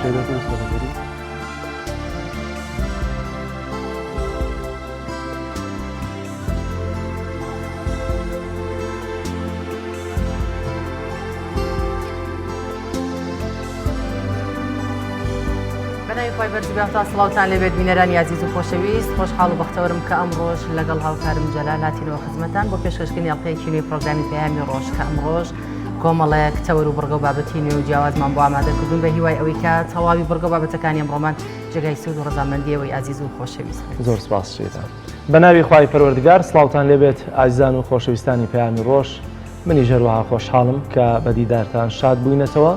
شێرێت و سەرەگەری بەناوی بەرزبیاتا سڵاوتان لێبێت بینەرانی عزیز و خۆشەویست خۆشحاڵ و بەختەوەرم کە ئەمڕۆژ لەگەڵ هاوکارم جەلال هاتینەوە خزمەتان بۆ پێشکەشکردنی ئەڵقەیەکی نوێی پرۆگرامی پەیامی ڕۆژ کە ئەمڕۆژ کۆمەڵەیەک تەوەر و بڕگە و بابەتی نوێ و جیاوازمان بۆ ئامادەکردوون بە هیوای ئەوەی کە تەواوی بڕگە و بابەتەکانی ئەمڕۆمان جێگای سود و ڕەزامەندیەوەی عزیز و خۆشەویست زۆر سپاس شێتان بەناوی خوای پەروەردگار سڵاوتان لێبێت ئازیزان و خۆشەویستانی پەیامی ڕۆژ منی ژەروەها خۆشحاڵم کە بە دیدارتان شاد بووینەتەوە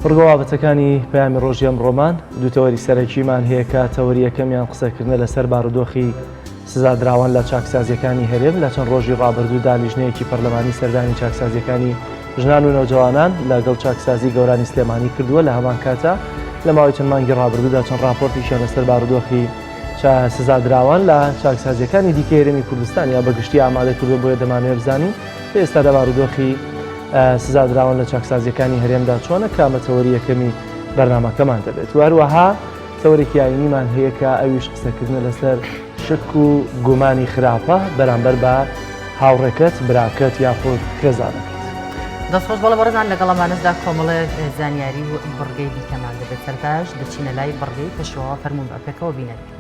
بڕگە و بابەتەکانی پەیامی ڕۆژی ئەمڕۆمان دوو تەوەری سەرەکیمان هەیە کە تەوەری یەکەمیان قسەکردنە لەسەر بارودۆخی سزادراوان لە چاکسازیەکانی هەرێم لە چەند ڕۆژی ڕابردوودا لیژنەیەکی پەرلەمانی سەردانی چاکسازیەکانی ژنان و نەوجەوانان لەگەڵ چاکسازی گەورانی سلێمانی کردووە لە هەمان کاتە لە ماوەی چەند مانگی ڕابردوودا چەند راپۆرتیشیان لەسەر بارودۆخی سزادراوان لە چاکسازیەکانی دیکە هەرێمی کوردستان یا بەگشتی ئامادە کردو بۆیە دەمانوێت بزانین ئێستادا بارودۆخی سزادراوان لە چاکسازیەکانی هەرێمدا چۆنە کامە تەوەری یەکەمی بەرنامەکەمان دەبێت وهروەها تەوەرێکی ئاینیمان هەیە کە ئەویش قسەکردنە لەسەر شک و گومانی خراپە بەرامبەر بە هاوڕێکەت براکەت یاخود کرێزانەکەت دەستخۆش بەڵە بەڕێزان لەگەڵەمانەشدا کۆمەڵێک زانیاری و بڕگەی دیکەمان دەبێت سەرتاش دەچینە لای بڕگەی پێشەوە فەرموون بەپێکەوە بینەری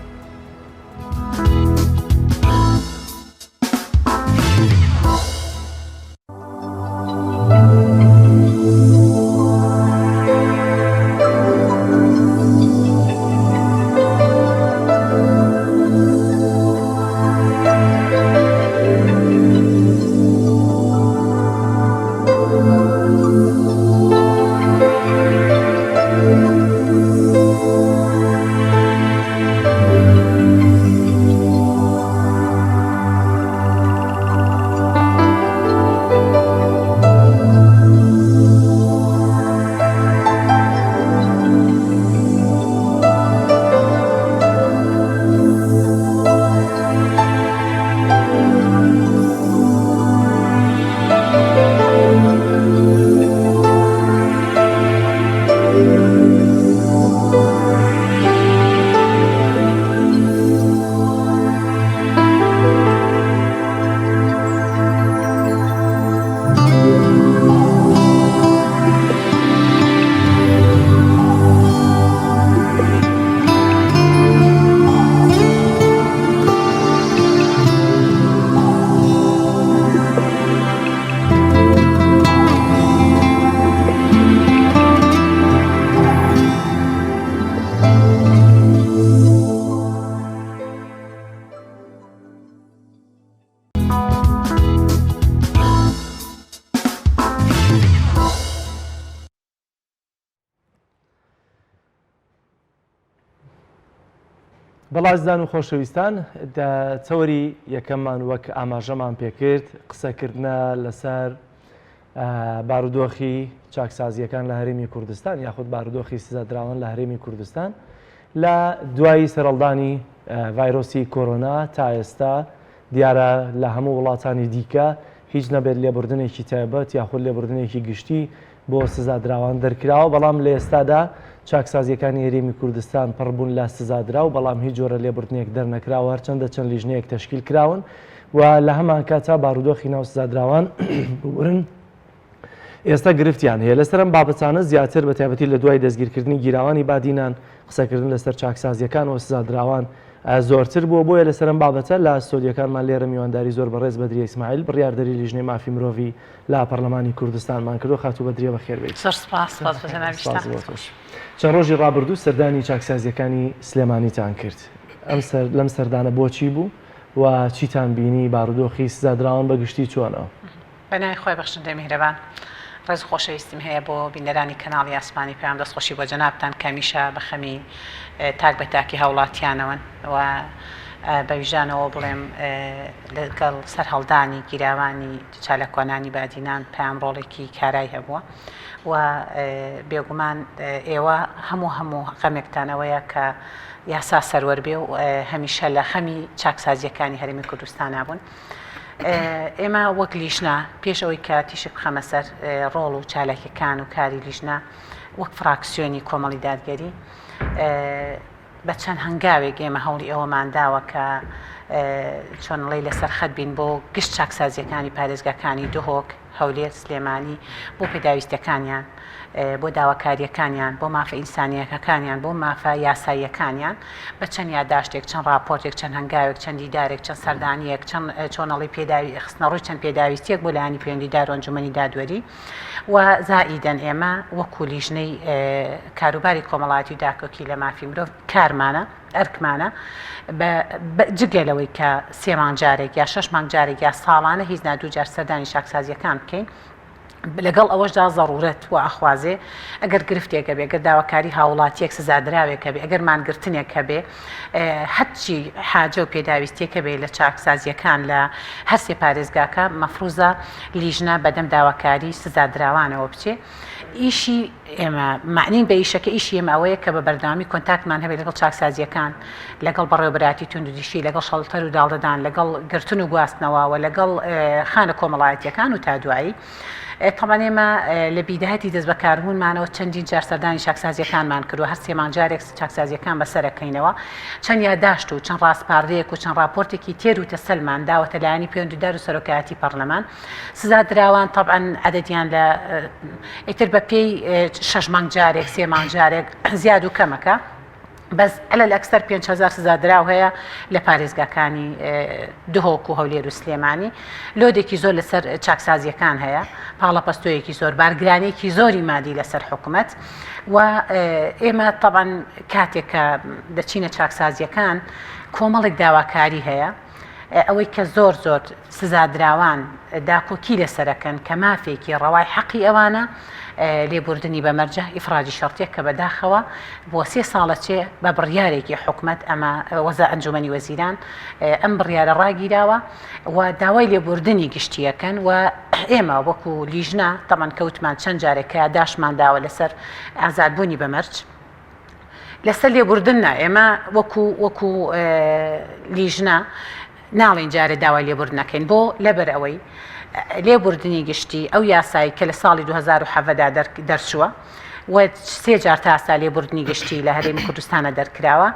بەڵازدان و خۆشەویستان تەوەری یەکەممان وەک ئاماژەمان پێکرد قسەکردنە لەسەر بارودۆخی چاکسازیەکان لە هەرێمی کوردستان یاخود بارودۆخی سزادراوان لە هەرێمی کوردستان لە دوایی سەرەڵدانی ڤایرۆسی کۆرۆنا تا ئێستا دیارە لە هەموو وڵاتانی دیکە هیچ نەبێت لێبوردنێکی تایبەت یاخود لێبوردنێکی گشتی بۆ سزادراوان دەرکراوە بەڵام لە ئێستادا چاکسازیەکانی هەرێمی کوردستان پڕبوون لە سزادرا و بەڵام هیچ جۆرە لێبوردنێک دەرنەکراوە هەرچەندە چەند لیژنەیەک تەشکیل کراون و لە هەمان کاتا بارودۆخی ناو سزادراوان بورن ئێستا گرفتیان هەیە لەسەرم بابەتانە زیاتر بە تایبەتی لە دوای دەستگیرکردنی گیراوانی بادینان قسەکردن لەسەر چاکسازیەکان و سزادراوان زۆرتر بووە بۆیە لەسەرم بابەتە لە سۆدیەکانمان لێرە میوانداری زۆر بەڕێز بەدری ئیسماعیل بڕیاردەری لیژنەی مافی مرۆڤی لە پەرلەمانی کوردستانمان کردو خاتوو بەدریە بەخێر بێت. چەند ڕۆژی ڕابردوو سەردانی چاکسازیەکانی سلێمانیتان کرد لەم سەردانە بۆچی بوو و چیتان بینی بارودۆخی سزادراوان بەگشتی چۆنەوە؟ بەناوی خۆی بەخشندەی میهرەبان ڕێز خۆشەویستیم هەیە بۆ بینەرانی کەناڵی ئاسمانی پێیان دەستخۆشی بۆ جەنابتان کەمیشە بەخەمی تاک بە تاکی هاوڵاتیانەوەن و بەویژانەوە بڵێم لەگەڵ سەرهەڵدانی گیراوانی چالەکۆنانی بادینان پەیامڕۆڵێکی کارای هەبووە و بێگومان ئێوە هەموو غەمێکتانەوەیە کە یاسا سەروەربێ و هەمیشە لە خەمی چاکسازیەکانی هەرێمی کوردستان بوون ئێمە وەک لیژنا پێش ئەوەی کە تیشک بخەمە سەر ڕۆڵ و چالاکیەکان و کاری لیژنا وەک فراکسیۆنی کۆمەڵی دادگەری بە چەند هەنگاوێک ئێمە هەوڵی ئەوەمان داوە کە چۆنڵی لەسەر خەت بین بۆ گشت چاکسازیەکانی پارێزگاکانی دهۆک هەولێر سلێمانی بۆ پێداویستەکانیان بۆ داواکاریەکانیان بۆ مافە ئینسانیەکەکانیان بۆ مافە یاساییەکانیان بە چەند یادداشتێک چەند راپۆرتێک چەند هەنگاوێک چەند دیدارێک چەند سەردانیەک چەند چۆنەڵی پێداوی خستنەڕووی چەند پێداویستێک بۆ لایانی پەیوەندیدار و ئەنجومەنی دادوەری و زائیدەن ئێمە وەکو لیژنەی کاروباری کۆمەڵایەتی و داکۆکی لە مافی مرۆڤ کارمانە ئەرکمانە جگەلەوەی کە 3 مانگ جارێک یا 6 مانگ جارێک یا ساڵانە هیچ نادوو جار سەردانی شاکسازیەکان بکەین لەگەڵ ئەوەشدا زەڕورەت و ئەخوازێ ئەگەر گرفتێکە بێ ئەگەر داواکاری هاوڵاتیەک سزادراوێکە بێ ئەگەر مانگرتنێکە بێ هەرچی حاجە و پێداویستێکە بێ لە چاکسازیەکان لە هەرسێ پارێزگاکە مەفروزە لیژنا بەدەم داواکاری سزادراوانەوە بچێ ئیشی ئێمە معنین بە ئیشەکە ئیشی ئێمە ئەوەیە کە بە بەردەوامی کۆنتاکتمان هەبێت لەگەڵ چاکسازیەکان لەگەڵ بەڕێوەبەراتی تونند و دیشی لەگەڵ شەڵتەر و داڵدەدان لەگەڵ گرتن و گواستنەوە و لەگەڵ خانە کۆمەڵایەتیەکان و تا دوایی طبعا ئێمە لە بیداەتی دەست بەکاربوونمانەوە چەندین جار سەردانی چاکسازیەکانمان کردو هەر 3 مانگ جارێک چاکسازیەکان بەسەرەکەینەوە چەند یادداشت و چەند ڕاستپاردەیەک و چەند راپۆرتێکی تێر و تەسەلمان داوەتە لایەنی پەیوەندیدار و سەرۆکایەتی پەرلەمان سزادراوان طبعا عەدەدیان لە ئیتر بە پێی 6 مانگ جارێک 3 مانگ جارێک زیاد و کەمەکە بەس ئەلە لەکسەر 5,000 سزادراو هەیە لە پارێزگاکانی دهۆک و هەولێر و سلێمانی لۆدێکی زۆر لەسەر چاکسازیەکان هەیە پاڵەپەستۆیەکی زۆر بارگرانێکی زۆری مادی لەسەر حکوومەت و ئێمە طبعا کاتێک کە دەچینە چاکسازیەکان کۆمەڵێک داواکاری هەیە ئەوەی کە زۆر سزادراوان داکۆکی لەسەرەکەن کە مافێکی ڕەوای حەقی ئەوانە لێبوردنی بەمەرجە ئیفرادی شەرتێک کە بەداخەوە بۆ 3 ساڵە چێ بە بڕیارێکی حکوومەت ئەمە وەزا ئەنجومەنی وەزیران ئەم بڕیارە ڕاگیراوە و داوای لێبوردنی گشتیەکەن و ئێمە وەکو لیژنا تەمان کەوتمان چەند جارێکە داشمان داوە لەسەر ئازادبوونی بەمەرج لەسەر لێبوردنە ئێمە وەکو لیژنا ناڵین جارە داوای لێبوردنەکەین بۆ لەبەر ئەوەی لێبوردنی گشتی ئەو یاسایی کە لە ساڵی 2017دا دەرچووە و 3 جار تا ئاستا لێبوردنی گشتی لە هەرێمی کوردستانە دەرکراوە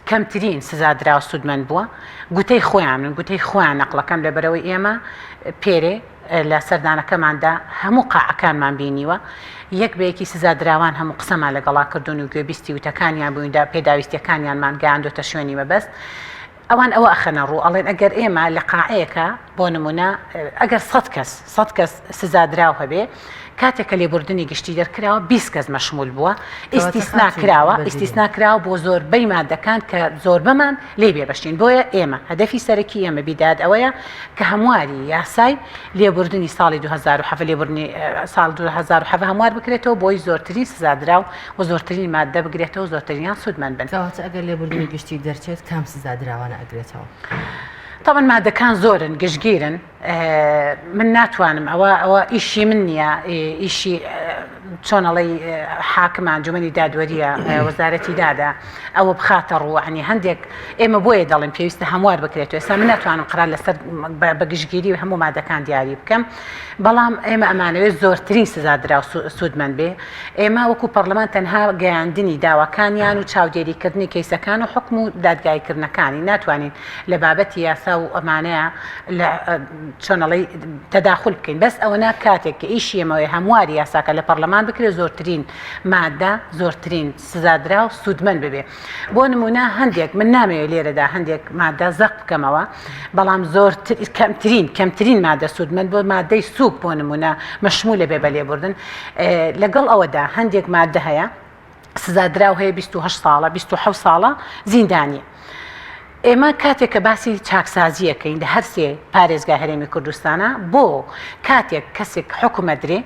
کەمترین سزادرا و سوودمەند بووە گوتەی خۆیان نەقڵەکەم لەبەرەوەی ئێمە پێرێ لە سەردانەکەماندا هەموو قاعەکانمان بینیوە یەک بەیەکی سزادراوان هەموو قسەمان لەگەڵا کردوون و گوێبیستی وتەکانیان بوویندا پێداویستیەکانیانمان گەیاندۆتە شوێنی مەبەست ئەوان ئەوە ئەخەنە ڕوو ئەڵێن ئەگەر ئێمە لە قاعەیەکە بۆ نمونە ئەگەر 100 کەس سزادراو هەبێ کاتێکە لێبوردنی گشتی دەرکراوە 20 کەس مەشمول بووە ئیستیسنا کراوە بۆ زۆربەی مادەکان کە زۆربەمان لێ بێبەشین بۆیە ئێمە هەدەفی سەرەکی ئێمە بیداد ئەوەیە کە هەمواری یاسای لێبوردنی ساڵی 2007 لێبوردنی ساڵ 2007 هەموار بکرێتەوە بۆی زۆرترین سزادراو و زۆرترین مادە بگرێتەوە زۆرترینیان سوودمەند بن. ئەگەر لێبوردنی گشتی دەرچێت کام سزادراوانە ئەگرێتەوە؟ طبعا مادەکان زۆرن گشتگیرن من ناتوانم ئەوە ئیشی من نییە ئیشی چۆنەڵی حاکم ئەنجومەنی دادوەریە وەزارەتی دادا ئەوە بخاتە ڕووعنی هەندێک ئێمە بۆیە دەڵێن پێویستە هەموار بکرێتەوە ئێستا من ناتوانم قرار لەسەر بەگشتگیری و هەموو مادەکان دیاری بکەم بەڵام ئێمە ئەمانەوێت زۆرترین سزادرا و سوودمەند بێ ئێمە وەکو پەرلەمان تەنها گەیاندنی داواکانیان و چاودێریکردنی کەیسەکان و حکم و دادگایکردنەکانی ناتوانین لە بابەتی یاسا و ئەمانەیە لە چۆنەڵی تەداخل بکەین بەس ئەوە کاتێک کە ئیشی ئێمەوەی هەمواری یاساکە لە پەرلەمان بکرێت زۆرترین مادە زۆرترین سزادرا و سوودمەند ببێ بۆ نمونە هەندێک من نامەوێت لێرەدا هەندێک مادە زەق بکەمەوە بەڵام زۆر کەمترین مادە سوودمەند بۆ مادەی سووک بۆ نمونە مەشمولە بێ بە لێبوردن لەگەڵ ئەوەدا هەندێک مادە هەیە سزادراو هەیە 28 ساڵە 27 ساڵە زیندانیە ئێمە کاتێک کە باسی چاکسازیەکەین لە هەرسێ پارێزگا هەرێمی کوردستانە بۆ کاتێک کەسێک حکومە درێ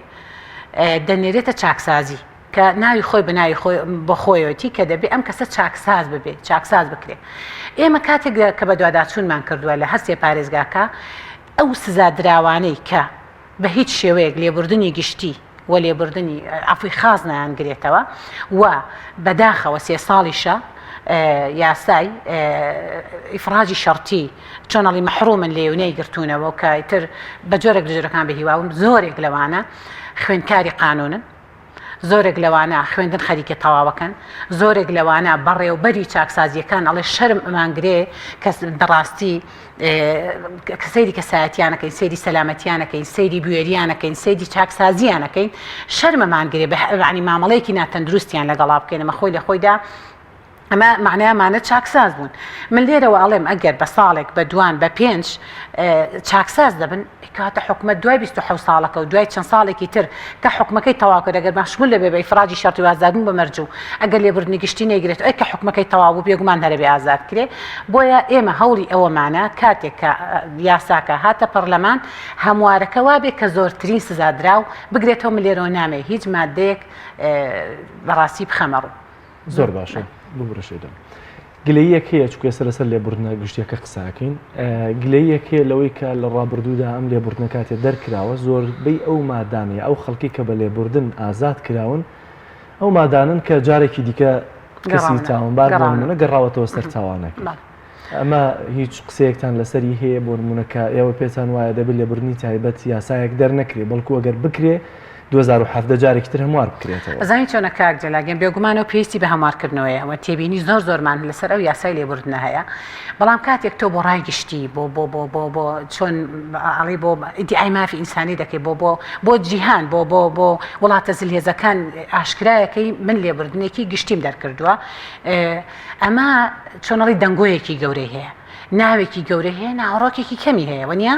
دەنێرێتە چاکسازی کە ناوی خۆی بناوی خۆی بە خۆیەتی کە دەبێت ئەم کەسە چاکساز ببێ چاکساز بکرێت ئێمە کاتێک کە بە دوواداچوونمان کردووە لە هەرسێ پارێزگاکە ئەو سزادراوانەی کە بە هیچ شێوەیەک لێبوردنی گشتی و لێبوردنی ئەفی خاز نایانگرێتەوە و بەداخەوە 3 ساڵیشە یاسای ئیفراجی شەرتی چۆنەڵی مەحرومن لێونەی گرتوونەوە کەتر بە جۆرێک لە جۆرەکان بەهیواون زۆرێک لەوانە خوێندکاری قانونن زۆرێک لەوانە خوێندن خەریکە تەواوەکەن زۆرێک لەوانە بەڕێوبەری چاکسازیەکان ئەڵێ شەرم ئەمانگرێ کە بەڕاستی سەیری کەسایەتیانەکەین سەیری سەلامەتیانەکەین سەیری بوێریانەکەین سەیری چاکسازیانەکەین شەرمەمانگرێ بەعنی مامەڵەیەکی ناتەندروستیان لەگەڵا بکەینەمە خۆی لە خۆیدا ئەمە معنایمانە چاکساز بوون من لێرەوە ئەڵێم ئەگەر بە ساڵێک بە دوان بە پێنج چاکساز دەبن کاتە حکومت دوای 27 ساڵەکە و دوای چەند ساڵێکی تر کە حکومەکەی تەواوکە دەگەر ماشمول لەبێ بە ئیفراجی شەرتی و ئازادبوون بە مەرج و ئەگەر لێبوردنی گشتی نەیگرێت ئەی کە حکومەکەی تەواو بوو بێگومان هەرەبێ ئازاد کرێ بۆیە ئێمە هەوڵی ئەوەمانە کاتێک کە یاساکە هاتە پەرلەمان هەموارەکە وابێ کە زۆرترین سزادراو بگرێتەوە من لێرەوە نامێ هیچ مادەیەک بەڕاستی بخەمەڕوو زۆر باشە ببرشێدەم گلەیەک هەیە چکە سەرسەر لێبوردنە گشتیەکە قساکەین گلەیەک هەیە لەوەی کە لە ڕابردوودا ئەم لێبوردنە کاتێ دەرکراوە زۆربەی ئەو مادانەیە ئەو خەڵکی کە بە لێبوردن ئازاد کراون ئەو مادانن کە جارێکی دیکە کەسی تاوانبار بۆنمونە گەڕاوەتەوە سەر چاوانەکە ئەمە هیچ قسەیەکتان لەسەری هەیە بۆ نمونەکە ئێوە پێتان وایە دەبێت لێبوردنی تایبەت یاسایەک دەرنەکرێ بەڵکو ئەگەر بکرێ 2017 جارێکی تر هەموار بکرێتەوە زانی چۆنە کاک جەلاگەن بێگومانەوە پێویستی بە هەموارکردنەوەیە ئەوە تێبینی زۆرمان لەسەر ئەو یاسای لێبوردنە هەیە بەڵام کاتێک تۆ بۆ ڕای گشتی بۆ چۆن ئەڵی بۆ ئیدعای مافی ئینسانی دەکەی بۆ جیهان بۆ وڵاتە زلهێزەکان ئاشکرایەکەی من لێبوردنێکی گشتیم دەرکردووە ئەمە چۆنەڵی دەنگۆیەکی گەورەی هەیە ناوێکی گەورە هەیە ناوەڕۆکێکی کەمی هەیە وەنیا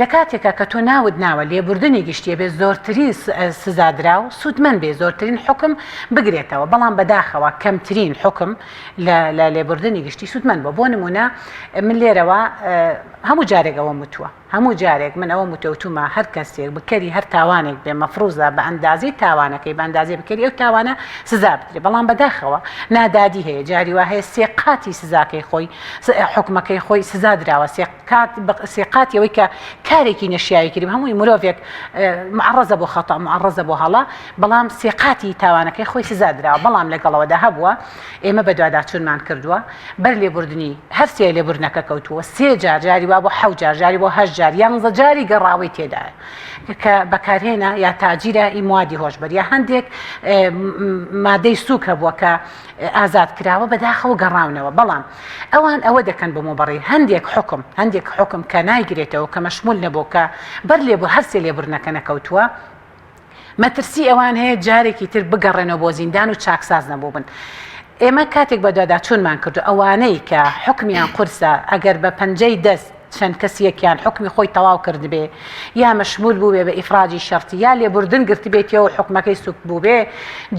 لە کاتێکە کە تۆ ناود ناوە لێبوردنی گشتیە بێ زۆرترین سزادرا و سوودمەند بێ زۆرترین حکم بگرێتەوە بەڵام بەداخەوە کەمترین حکم لە لێبوردنی گشتی سوودمەند بۆ نمونە من لێرەوە هەموو جارێک ئەوە متووە هەموو جارێک من ئەوە متەوتومە هەر کەسێک بکەری هەر تاوانێک بێ مەفروزە بە ئەندازی تاوانەکەی بە ئەندازی بکەری ئەو تاوانە سزا بدرێ بەڵام بەداخەوە نادادی هەیە جاری وا هەیە سێقاتی سزاکەی خۆی حکومەکەی خۆی سزا دراوە سێقاتیەوەی کە کارێکی نەشیایی کردی هەمووی مرۆڤێک معڕەزە بۆ خەتا معڕەزە بۆ هەڵا بەڵام سێقاتی تاوانەکەی خۆی سزا دراوە بەڵام لەگەڵەوەدا هەبووە ئێمە بە دوواداچوونمان کردووە بەر لێبوردنی هەر سێ لێبوردنەکە کەوتووە سێ جاری وا بۆ 7 جاری بۆ 8 جار 11 جاری گەڕاوی تێدایە کە بەکارهێنا یا تاجیرە ئیموادی هۆشبەر یا هەندێک مادەی سووکە بووە کە ئازاد کراوە بەداخەوە گەڕاونەوە بەڵام ئەوان ئەوە دەکەن بۆ مۆبەڕی هەندێک حکم کە نایگرێتەوە کە مەشمول نەبوو کە بەر لێبوو هەرسێ لێبوردنەکە نەکەوتووە مەترسی ئەوان هەیە جارێکی تر بگەڕێنەوە بۆ زیندان و چاکساز نەبوو بن ئێمە کاتێک بە دوواداچوونمان کردو ئەوانەی کە حکمیان قورسە ئەگەر بە پەنجەی دەست چەند کەسیەکیان حکمی خۆی تەواو کرد بێ یا مەشمول بوو بێ بە ئیفراجی شەرتی یا لێبوردن گرتی بێتەوە حکومەکەی سوک بوو بێ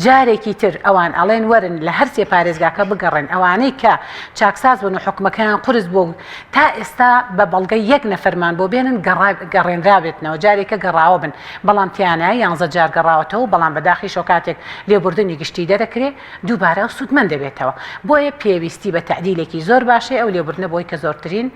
جارێکی تر ئەوان ئەڵێن وەرن لە هەر سێ پارێزگاکە بگەڕێن ئەوانەی کە چاکساز بوون و حکومەکەیان قورس بوو تا ئێستا بە بەڵگەی یەک نەفەرمان بۆ بێنن گەڕێنرابێتنەوە جارێکە گەڕاوە بن بەڵام تیانە 11 جار گەڕاوەتەوە بەڵام بەداخیشەوە کاتێک لێبوردنی گشتی دەرەکرێ دووبارە سوودمەند دەبێتەوە بۆیە پێویستی بە تعدیلێکی زۆر باشە ئەو لێبوردنە بۆی کە زۆرترین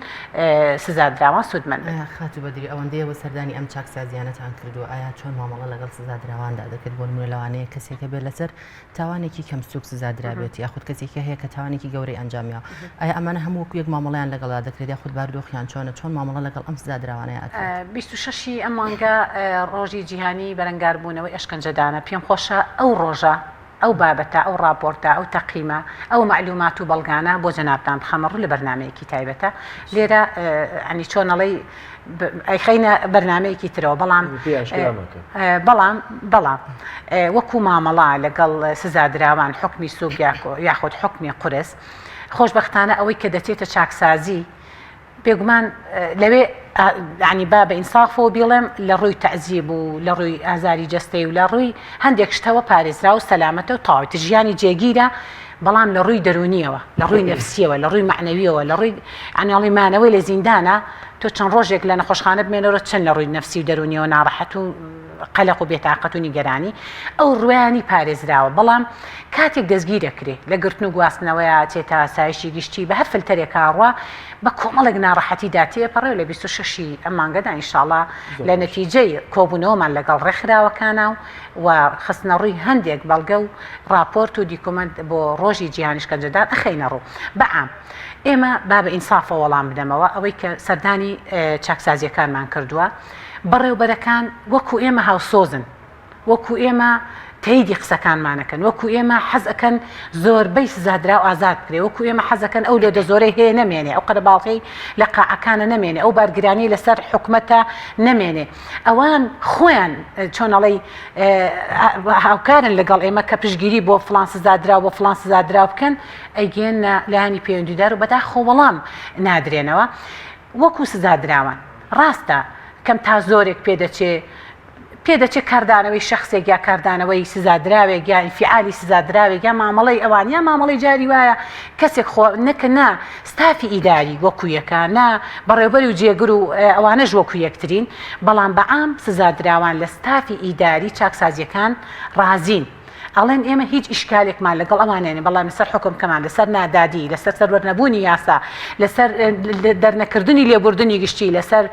سزادراوە سوودمەند خاتی بەدری ئەوەندەیەوە سەردانی ئەم چاکسازیانەتان کردو ئایا چۆن مامەڵە لەگەڵ سزادراواندا دەکرد بۆ نمونە لەوانەیە کەسێکە بێت لەسەر تاوانێکی کەم سوک سزادرابێت یاخود کەسێکە هەیە کە تاوانێکی گەورەی ئەنجامیەوە ئایا ئەمانە هەموو وەکو یەک مامەڵەیان لەگەڵا دەکرێت یاخود بارودۆخیان چۆن مامەڵە لەگەڵ ئەم سزادراوانەیە 26 ئەم مانگە ڕۆژی جیهانی بەرەنگاربوونەوەی ئەشکەنجەدانە پێم خۆشە ئەو ڕۆژە ئەو بابەتە ئەو راپۆرتە ئەو تەقیمە ئەو معلومات و بەڵگانە بۆ جەنابتان بخەمەڕوو لە بەرنمەیەکی تایبەتە لێرە ئەنی چۆنەڵی ئەیخینە بەرنمەیەکی ترەوە بەڵام وەکو مامەڵا لەگەڵ سزادراوان حکمی سوک یاخود حکمی قورس خۆشبەختانە ئەوەی کە دەچێتە چاکسازی بێگومان لەوێ ینی با بە ئینسافەوە بڵێم لە ڕووی تەعزیب و لە ڕووی ئازاری جەستەی و لە ڕووی هەندێک شتەوە پارێزرا و سەلامەتە و تاوەتی ژیانی جێگیرە بەڵام لە ڕووی دەرونیەوە لە ڕووی نەفسیەوە لە ڕووی معنەویەوە لە ڕووی ئەنیاڵی مانەوەی لە زیندانە تۆ چەند ڕۆژێک لە نەخۆشخانە بمێنەوە چەند لە ڕووی نەفسی و دەرونیەوە ناڕەحەت و قەلق و بێتاقەت و نیگەرانی ئەو ڕوایانی پارێزراوە بەڵام کاتێک دەستگیر دەکرێت لە گرتن و گواستنەوەیە چێتە ئاسایشی گشتی بە هەر فلتەرێک کاڕوە بە کۆمەڵێک ناڕەحەتیدا تێپەڕێ لە 26 ئەم مانگەدا ئینشاڵڵا لە نەتیجەی کۆبوونەوەمان لەگەڵ ڕێکخراوەکانە و خستنە ڕووی هەندێک بەڵگە و راپۆرت و دیکۆمنت بۆ ڕۆژی جیهانیشکەنجەدان ئەخەینە ڕوو بەعام ئێمە با بە ئینسافە وەڵام بدەمەوە ئەوەی کە سەردانی چاکسازیەکانمان کردووە بەڕێوبەرەکان وەکو ئێمە هاوسۆزن وەکو ئێمە تەیدی قسەکانمانەکەن وەکو ئێمە حەزەکەن زۆربەی سزادرا و ئازاد بکرێ وەکو ئێمە حەزەکەن ئەو لێدە زۆرەی هەیە نەمێنێ ئەو قەرەباڵغی لە قاعەکانە نەمێنێ ئەو بارگرانی لەسەر حکومەتە نەمێنێ ئەوان خۆیان چۆنەڵی هاوکارن لەگەڵ ئێمە کە پشگیری بۆ فلان سزادرا بۆ فلان سزادرا بکەن ئەیگەێنە لایانی پەیوەندیدار و بەداخۆ وەڵام نادرێنەوە وەکو سزادراوان ڕاستە کەم تا زۆرێک پێدەچێت کاردانەوەی شخصێک یا کاردانەوەی سزادراوێک یا ئینفعالی سزادراوێک یا مامەڵەی ئەوان یا مامەڵەی جاری وایە کەسێک نەکە نا ستافی ئیداری وەکو یەکە نا بەڕێوەبەری و جێگر و ئەوانەش وەکو یەکترین بەڵام بەعام سزادراوان لە ستافی ئیداری چاکسازیەکان ڕازین ئەڵێن ئێمە هیچ ئیشکالێکمان لەگەڵ ئەمانێنێ بەڵام لەسەر حکمکەمان لەسەر نادادی لەسەر سەروەرنەبوونی یاسا لەسەر دەرنەکردنی لێبوردنی گشتی لەسەر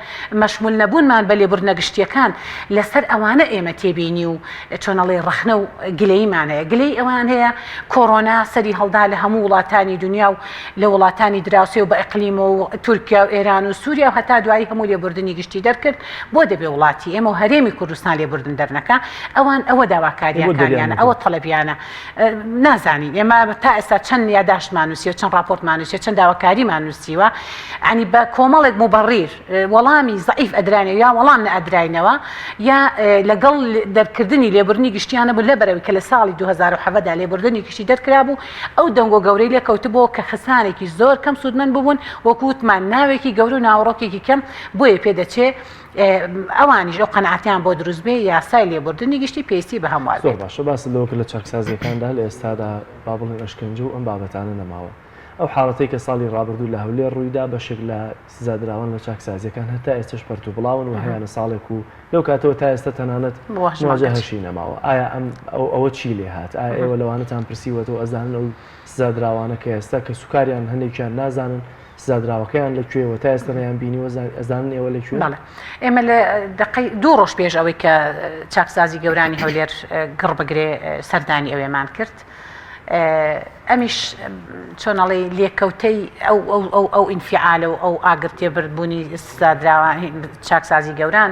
مەشمول نەبوونمان بە لێبوردنە گشتیەکان لەسەر ئەوانە ئێمە تێبینی و چۆنەڵی ڕەخنە و گلەیمان هەیە گلەی ئەوان هەیە کۆڕۆنا سەری هەڵدا لە هەموو وڵاتانی دنیا و لە وڵاتانی دراوسێ و بە ئەقلیم و تورکیا و ئێران و سووریا و هەتا دوایی هەموو لێبوردنی گشتی دەرکرد بۆ دەبێ وڵاتی ئێمە و هەرێمی کوردستان لێبوردن دەرنەکە ئەوان ئەوە داواکاریەکانیانە ئەوە طلبیانە نازانین ئێمە تا ئێستا چەند یاداشتمان نووسیوە چەند راپۆرتمان نووسیوە چەند داواکاریمان نووسیوە ینی بە کۆمەڵێک مبەڕیر وەڵامی زەعیف ئەدرانێ یا وەڵام نەئەدراینەوە یا لەگەڵ دەرکردنی لێبوردنی گشتیانە بوو لەبەرەوەی کە لە ساڵی 2007دا لێبوردنی گشتی دەرکرا بوو ئەو دەنگۆ گەورەی لێکەوتبووە کە خەسانێکی زۆر کەم سوودمەند ببوون وەکووتمان ناوێکی گەورە و ناوەڕۆکێکی کەم بۆیە پێدەچێت ئەوانیش ئەو قەنەعەتیان بۆ دروستبێ یاسای لێبوردنی گشتی پێویستی بە هەمووان زۆر باشە باس لەوە کە لە چاکسازیەکاندا لە ئێستادا با بڵێن ئەشکەنجە و ئەم بابەتانە نەماوە ئەو حاڵەتەی کە ساڵی ڕابردوو لە هەولێر ڕوویدا بەشێک لە سزادراوان لە چاکسازیەکان هەتا ئێستش پەرت و بڵاون و هەیەە ساڵێک و لەو کاتەوە تا ئێستا تەنانەت مواجه هەشی نەماوە ئایا ئەوە چی لێ هات ئایا ئێوە لەوانتان پرسیوەتەوە ئەزانن ئەو سزادراوانە کە ئێستا کە سوکاریان هەندێکیان نازانن سزادراوەکەیان لەکوێوە تا ئێستا نەیان بینیوە ئەزانن ئێوە لەکوێ ئێمە لە دقی دوو ڕۆژ پێش ئەوەی کە چاکسازی گەورانی هەولێر گڕ بگرێ سەردانی ئەوێمان کرد ئەمیش چۆنەڵی لێکەوتەی ئەو ئینفعالە و ئەو ئاگرتێ بردبوونی سزادراوان چاکسازی گەوران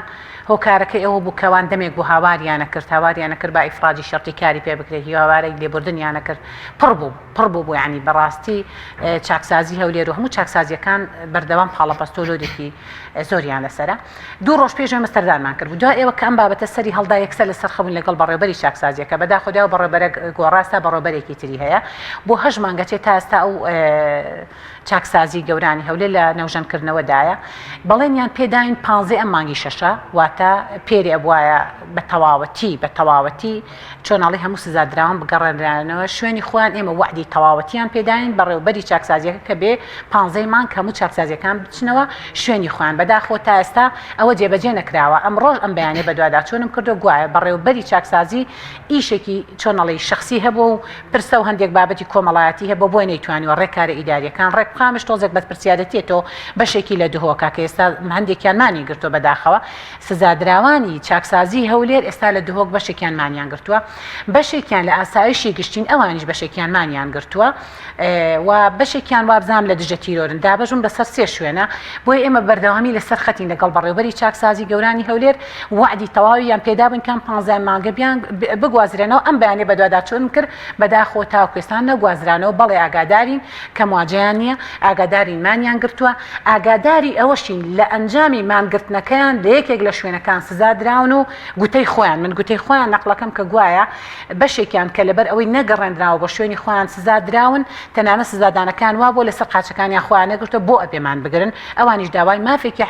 هۆکارەکەی ئەوە بوو کەوان دەمێک بۆ هاواریانە کرد هاواریانە کرد با ئیفراجی شەرتی کاری پێ بکرێت هی هاوارێک لێبوردنیانە کرد پڕ بوو ینی بەڕاستی چاکسازی هەولێر و هەموو چاکسازیەکان بەردەوام پاڵەپەستۆلۆرێکی زۆریان لەسەرە دوو ڕۆژ پێش ئێمە سەردانمان کرد بوو دوای ئێوە کە ئەم بابەتە سەری هەڵدا یەکسەر لەسەر خەبوون لەگەڵ بەڕێوەبەری چاکسازیەکە بەداخۆدا و بەڕێوەبەرە گۆڕاستە بەڕێوەبەرێکی تری هەیە بۆ 8 مانگەچێت تا ئێستا ئەو چاکسازی گەورانی هەولێر لە نەوژەنکردنەوەدایە بەڵێنیان پێداین 15 ئەم مانگی شەشە واتە پێری ئەبوایە بە تەواوەتی چۆناڵی هەموو سزادراوان بگەڕێنرانەوە شوێنی خۆیان ئێمە وعدی تەواوەتیان پێداین بەڕێوەبەری چاکسازیەکە کە بێ 15 مانگ هەموو چاکسازیەکان بچنەوە شوێنی خۆیان بەداخۆ تا ئێستا ئەوە جێبەجێ نەکراوە ئەمڕۆژ ئەم بەیانێ بەدوادا چۆنم کردو گوایە بەڕێوەبەری چاکسازی ئیشێکی چۆنەڵی شخصی هەبوو و پرسە و هەندێک بابەتی کۆمەڵایەتی هەبوو بۆی نەیتوانیوە ڕێکارە ئیداریەکان ڕێکخامش تۆزێک بەرپرسیادەتێتەوە بەشێکی لە دهۆکە کە ئێستا هەندێکیان مانی گرتووە بەداخەوە سزادراوانی چاکسازی هەولێر ئێستا لە دهۆک بەشێکیان مانیان گرتووە بەشێکیان لە ئاسایشی گشتین ئەوانیش بەشێکیان مانیان گرتووە و بەشێکیان وابزان لە دژە تیرۆرن دابەژم بەسەر 3 شوێنە بۆی ئێمە بەردەوامی لەسەر خەتین لەگەڵ بەڕێوەبەری چاکسازی گەورانی هەولێر وعدی تەواویان پێدا بوون کەم 15 مانگە بیان بگوازرێنەوە ئەم بەیانێ بەدوادا چۆن کرد بەداخۆ تاوکێستان نەگوازرانەوە بەڵێ ئاگادارین کە مواجهیان نییە ئاگاداری مانیان گرتووە ئاگاداری ئەوەشین لە ئەنجامی مانگرتنەکەیان لە یەکێک لە شوێنەکان سزادراون و گوتەی خۆیان من گوتەی خۆیان نەقلەکەم کە گوایە بەشێکیان کە لەبەر ئەوەی نەگەڕێنراوە بە شوێنی خۆیان سزادراون تەنانە سزادانەکان وا بۆ لەسەر قاچەکانیان خۆیان نەگرتووە بۆ ئەبێمان بگرن ئەوانیش داوای مافێکی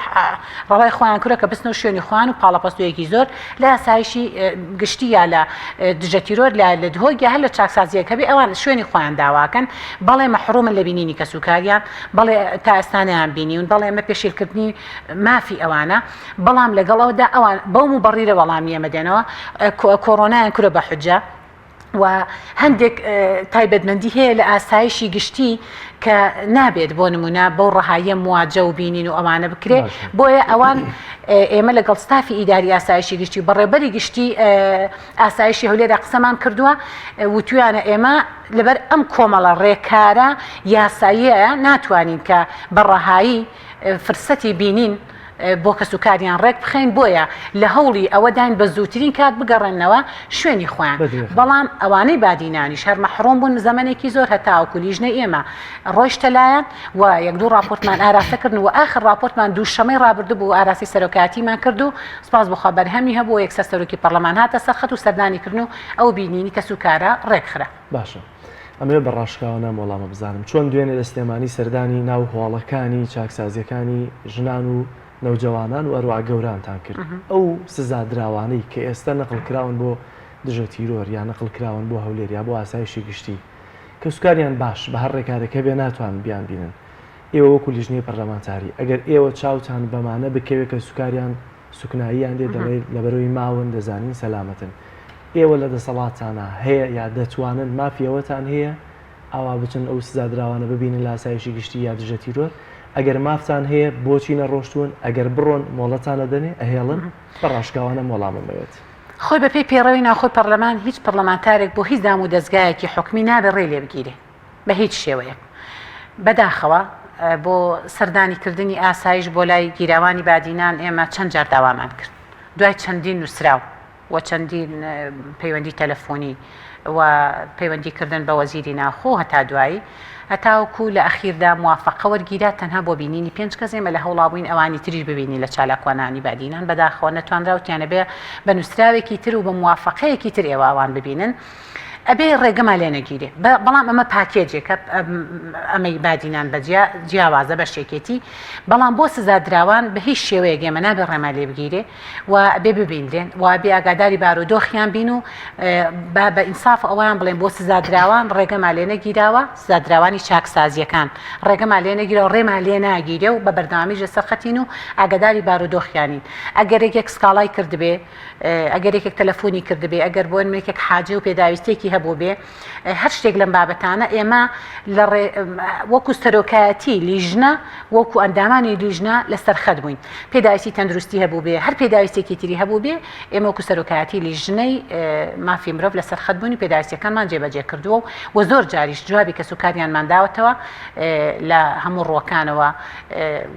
ڕەوای خۆیان کورە کە بستنەوە شوێنی خۆیان و پاڵەپەستویەکی زۆر لە ئاسایشی گشتی یا لە دژە تیرۆر لە دهۆک یا هەر لە چاکسازیەکە بێ ئەوان شوێنی خۆیان خۆیان داواکەن بەڵێ مەحرومن لە بینینی کەسوکاریان بەڵێ تا ئێستانیان بینیون بەڵێ ئەمە پێشیلکردنی مافی ئەوانە بەڵام لەگەڵەوەدا ئەوان بەوم و بەڕیرە وەڵامی ئەمە دێنەوە کۆڕۆنایان کورە بە حجە و هەندێک تایبەتمەندی هەیە لە ئاسایشی گشتی کە نابێت بۆ نمونە بەو ڕەهاییە مواجە و بینین و ئەوانە بکرێ بۆیە ئەوان ئێمە لەگەڵ ستافی ئیداری ئاسایشی گشتی بەڕێبەری گشتی ئاسایشی هەولێرە قسەمان کردووە وتویانە ئێمە لەبەر ئەم کۆمەڵە ڕێکارە یاساییە ناتوانین کە بەڕەهایی فرسەتی بینین بۆ کەسوکاریان ڕێک بخەین بۆیە لە هەوڵی ئەوەداین بە زووترین کات بگەڕێنەوە شوێنی خۆیان بەڵام ئەوانەی بادینانیش هەر مەحڕۆم بوون زەمانێکی زۆر هەتاوەکو لیژنەی ئێمە ڕۆیشتە لایەن و یەک دوو راپۆرتمان ئاراستەکردن و ئاخر راپۆرتمان دووشەمەی ڕابردوو بوو ئاراسی سەرۆکاتیمان کرد و سپاس بۆ خەبەرهەمی هەبوو یەکسەر سەرۆکی پەرلەمان هاتە سەرخەت و سەردانیکردن و ئەو بینینی کەسوکارە ڕێکخرا. باشە ئەمێ بەڕاشکاوە نام وەڵامە بزانم چۆن دوێنێ لە سلێمانی سەردانی ناو هۆڵەکانی چاکسازیەکانی ژنان و نەوجەوانان و ئەروە گەورانتان کرد ئەو سزادراوانەی کە ئێستا نەقڵکراون بۆ دژە تیرۆر یا نەقڵکراون بۆ هەولێر یا بۆ ئاسایشی گشتی کەسوکاریان باش بە هەر ڕێکارێکە بێ ناتوان بیان بینن ئێوە وەکو لیژنەی پەرلەمانتاری ئەگەر ئێوە چاوتان بەمانە بکەوێت کە سوکاریان سوکناییان دێ دەڵێت لەبەرەوەی ماون دەزانین سەلامەتن ئێوە لە دەسەڵاتانە هەیە یا دەتوانن مافیەوەتان هەیە ئاوا بچن ئەو سزادراوانە ببینن لە ئاسایشی گشتی یا دژە تیرۆر ئەگەر مافتان هەیە بۆچی نەڕۆشتون ئەگەر بڕۆن مۆڵەتانە دەنێ ئەهێڵن بەڕاشکاوانە مۆڵامەوێت خۆی بەپێی پێڕەوی ناخۆی پەرلەمان هیچ پەرلەمانتارێک بۆ هیچ دام و دەستگایەکی حکمی نابێ ڕێ لێ بگیرێ بە هیچ شێوەیە بەداخەوە بۆ سەردانیکردنی ئاسایش بۆ لای گیراوانی بادینان ئێمە چەند جار داوامان کرد دوای چەندین نووسراو و چەندین پەیوەندی تەلەفۆنی و پەیوەندیکردن بە وەزیری ناخۆ هەتا دوایی هەتاوەکو لە ئەخیردا موافقە وەرگیرا تەنها بۆ بینینی 5 کەس ئێمە لە هەوڵابووین ئەوانی تریش ببینی لە چالاکوانانی بادینان بەداخەوە نەتوانراوتیانە بێ بە نووسراوێکی تر و بە موافقەیەکی تر ئێوەوان ببینن ئەبێ ڕێگەما لێ نەگیرێ بەڵام ئەمە پاکێجێکە ئەمەی بادینان بە جیاوازە بە شێکێتی بەڵام بۆ سزادراوان بە هیچ شێوەیە گێمە نابێ ڕێما لێ بگیرێ و بێ ببینرێن و بێ ئاگاداری بارودۆخیان بین و بە ئینساف ئەویان بڵێن بۆ سزادراوان ڕێگەما لێ نەگیراوە سزادراوانی چاکسازیەکان ڕێگەما لێ نەگیرە و ڕێما لێ ناگیرێ و بە بەردەوامی سەرخەتین و ئاگاداری بارودۆخیانین ئەگەر یەکێک سکاڵای کردبێ ئەگەر یەکێک تەلەفۆنی کردبێ ئەگەر بۆ یەکێک حاجە و پێداویستێکی هەبوو بێ هەر شتێک لەم بابەتانە ئێمە وەکو سەرۆکایەتی لیژنە وەکو ئەندامانی لیژنە لە سەرخەت بووین پێداویستی تەندروستی هەبوو بێ هەر پێداویستێکی تری هەبوو بێ ئێمە وەکو سەرۆکایەتی لیژنەی مافی مرۆڤ لە سەرخەت بوونی پێداویستەکانمان جێبەجێ کردووە و زۆر جاریش جوابی کەسوکاریانمان داوەتەوە لە هەموو ڕۆکانەوە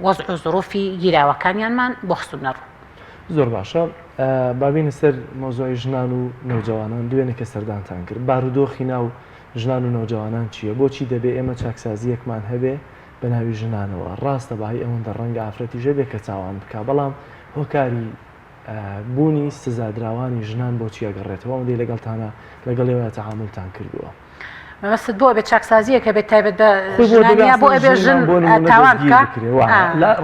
وەزع و زروفی گیراوەکانیانمان بۆ خستوونە ڕوو. زۆر باشە بابینە سەر مۆزۆی ژنان و نەوجەوانان دوێنێ کە سەردانتان کرد بارودۆخی ناو ژنان و نەوجەوانان چییە بۆچی دەبێت ئێمە چاکسازیەکمان هەبێ بە ناوی ژنانەوە ڕاستە باهی ئەوەندە ڕەنگە ئافرەتی ژەبێ کە چاوان بکە بەڵام هۆکاری بوونی سزادراوانی ژنان بۆچی ئەگەڕێتەوە ئەوەندەی لەگەڵتانە لەگەڵێوە تەعاملتان کردووە مەبەست بۆ بێت چاکسازیەکە بێت تایبەت بە ژنانیا بۆ ئەبێ ژن تاوان بکە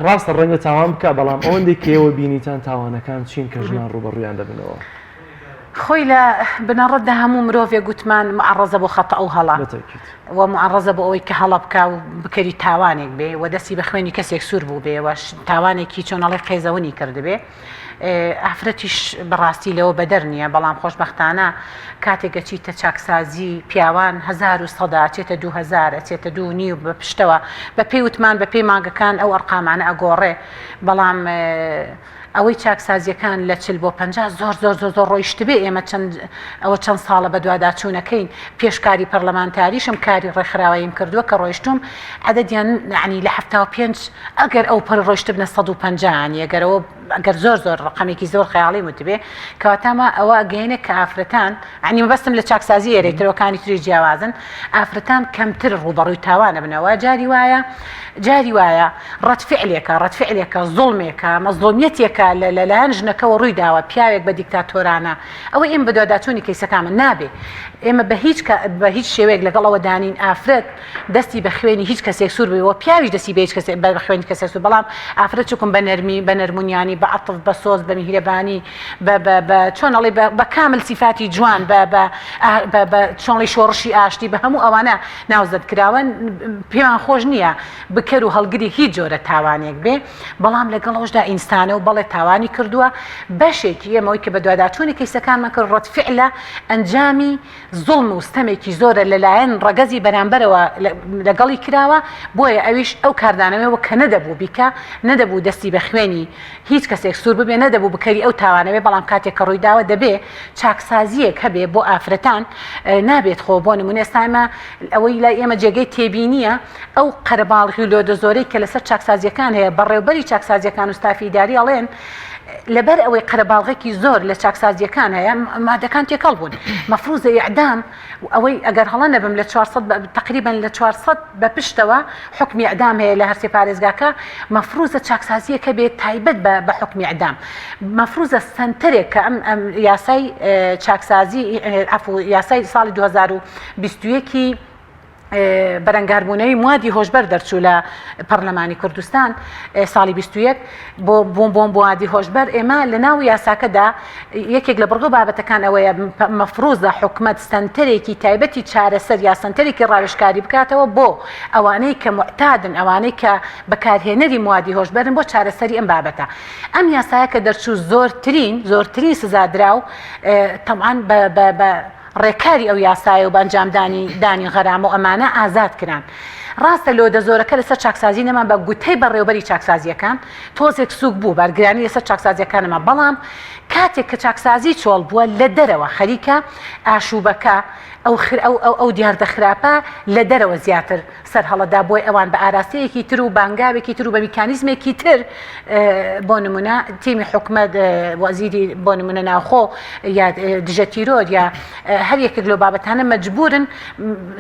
ڕاستە ڕەنگە تاوان بکە بەڵام ئەوەندێک کێوە بینیتان تاوانەکان چین کە ژنان ڕوبەڕوویان دەبنەوە خۆی لە بنەڕەتدا هەموو مرۆڤێک گوتمان معڕەزە بۆ خەتە ئەو هەڵا و معڕەزە بۆ ئەوەی کە هەڵە بکە و بکەری تاوانێک بێ و دەستی بە خوێنی کەسێک سوور بوو بێ و تاوانێکی چۆنەڵی قێزەونی کردبێ ئافرەتیش بەڕاستی لەوە بەدەر نییە بەڵام خۆشبەختانە کاتێکە چیتە چاکسازی پیاوان 1970 چێتە 2000 چێتە 2.5 بە پشتەوە بە پێی وتمان بە پێی ماگەکان ئەو ئەرقامانە ئەگۆڕێ بەڵام ئەوەی چاکسازیەکان لە 40 بۆ 50 زۆر ڕۆیشت بێ ئێمە ئەوە چەند ساڵە بە دوواداچوونەکەین پێشکاری پەرلەمانتاریشم کاری ڕێکخراوەیم کردووە کە ڕۆیشتوم عەدەدیان عنی لە 75 ئەگەر ئەو پەر ڕۆیشت بنە 150 ئەگەر زۆر ڕقمێکی زۆر خەیاڵی وتبێ کەواتەمە ئەوە گەینە کە ئافرەتان عنی مەبەستم لە چاکسازی ئێرەیترەوەکانی تری جیاوازن ئافرەتان کەمتر ڕوبەڕووی تاوانە بنەوە جاری وایە ڕەتفعلێکە زوڵمێکە مەزلومیەتێکە کە لەلایەن ژنەکەەوە ڕووی داوە پیاوێک بە دیکتاتۆرانە ئەوەی ئێمە بەدواداچوونی کەیسەکانمە نابێ ئێمە بە هیچ شێوەیەک لەگەڵەوە دانین ئافرەت دەستی بە خوێنی هیچ کەسێک سوور بێەوە پیاویش دەستی بە خوێنی کەسێک سوور بەڵام ئافرەت چکم بە نەرمی بە نەرمونیانی بە عەتف بە سۆز بە میهرەبانی چۆنەڵێ بە کامل سیفاتی جوان چۆنڵی شۆڕشی ئاشتی بە هەموو ئەوانە ناوزەت کراون پێیان خۆش نییە بکەر و هەڵگری هیچ جۆرە تاوانێک بێ بەڵام لەگەڵەوەشدا ئینسانە و بەڵێ تاوانی کردووە بەشێکی ئێمەوەی کە بە دواداچوونی کەیسەکانمان کرد ڕەتفعلە ئەنجامی زوڵم و ستەمێکی زۆرە لەلایەن ڕەگەزی بەرامبەرەوە لەگەڵی کراوە بۆیە ئەویش ئەو کاردانەوەیەوە کە نەدەبوو بیکە نەدەبوو دەستی بە خوێنی هیچ کەسێک سوور ببێ نەدەبوو بکەری ئەو تاوانەوێ بەڵام کاتێک کە ڕوویداوە دەبێ چاکسازیەک هەبێ بۆ ئافرەتان نابێت خۆ بۆ نمونە ئێستامە ئەوەی لای ئێمە جێگەی تێبینیە ئەو قەرەباڵغی لۆدە زۆرەی کە لەسەر چاکسازیەکان هەیە بەڕێوبەری چاکسازیەکان و ستافیداری ئەڵێن لەبەر ئەوەی قەرەباڵغێکی زۆر لە چاکسازیەکان هەیە مادەکان تێکەڵ بوون مەفروزە ئیعدام ئەوەی ئەگەر هەڵە نەبم لە 400 تقریبا لە 400 بە پشتەوە حکمی ئیعدام هەیە لە هەرسێ پارێزگاکە مەفروزە چاکسازیەکە بێت تایبەت بە حکمی ئیعدام مەفروزە سنتەرێک کە ئەم یاسای چاکسازی یاسای ساڵی 2021 بەرەنگاربوونەوەی موادی هۆشبەر دەرچوو لە پەرلەمانی کوردستان ساڵی 21 بۆ موادی هۆشبەر ئێمە لە ناو یاساکەدا یەکێک لە بڕگە بابەتەکان ئەوەیە مەفروزە حکومەت سنتەرێکی تایبەتی چارەسەر یا سنتەرێکی ڕاوێژکاری بکاتەوە بۆ ئەوانەی کە معتادن ئەوانەی کە بەکارهێنەری موادی هۆشبەرن بۆ چارەسەری ئەم بابەتە ئەم یاسایە کە دەرچوو زۆرترین سزادراو تەمعان بە ڕێکاری ئەو یاسایە و بەنجامدانی دانی غەرامە و ئەمانە ئازاد کران ڕاستە لۆدە زۆرەکە لەسەر چاکسازی نەما بە گوتەی بەڕێوەبەری چاکسازیەکان تۆزێک سوک بوو بەرگرانی لەسەر چاکسازیەکانەما بەڵام کاتێک کە چاکسازی چۆڵ بووە لە دەرەوە خەریکە ئاشوبەکە ئەو دیاردە خراپە لە دەرەوە زیاتر سەر هەڵەدا بۆی ئەوان بە ئاراستەیەکی تر و بانگاوێکی تر و بە میکانیزمێکی تر بۆ نمونە تیمی حکومەت وەزیری بۆ نمونە ناوخۆ یا دژە تیرۆر یا هەر یەکێک لەو بابەتانە مەجبورن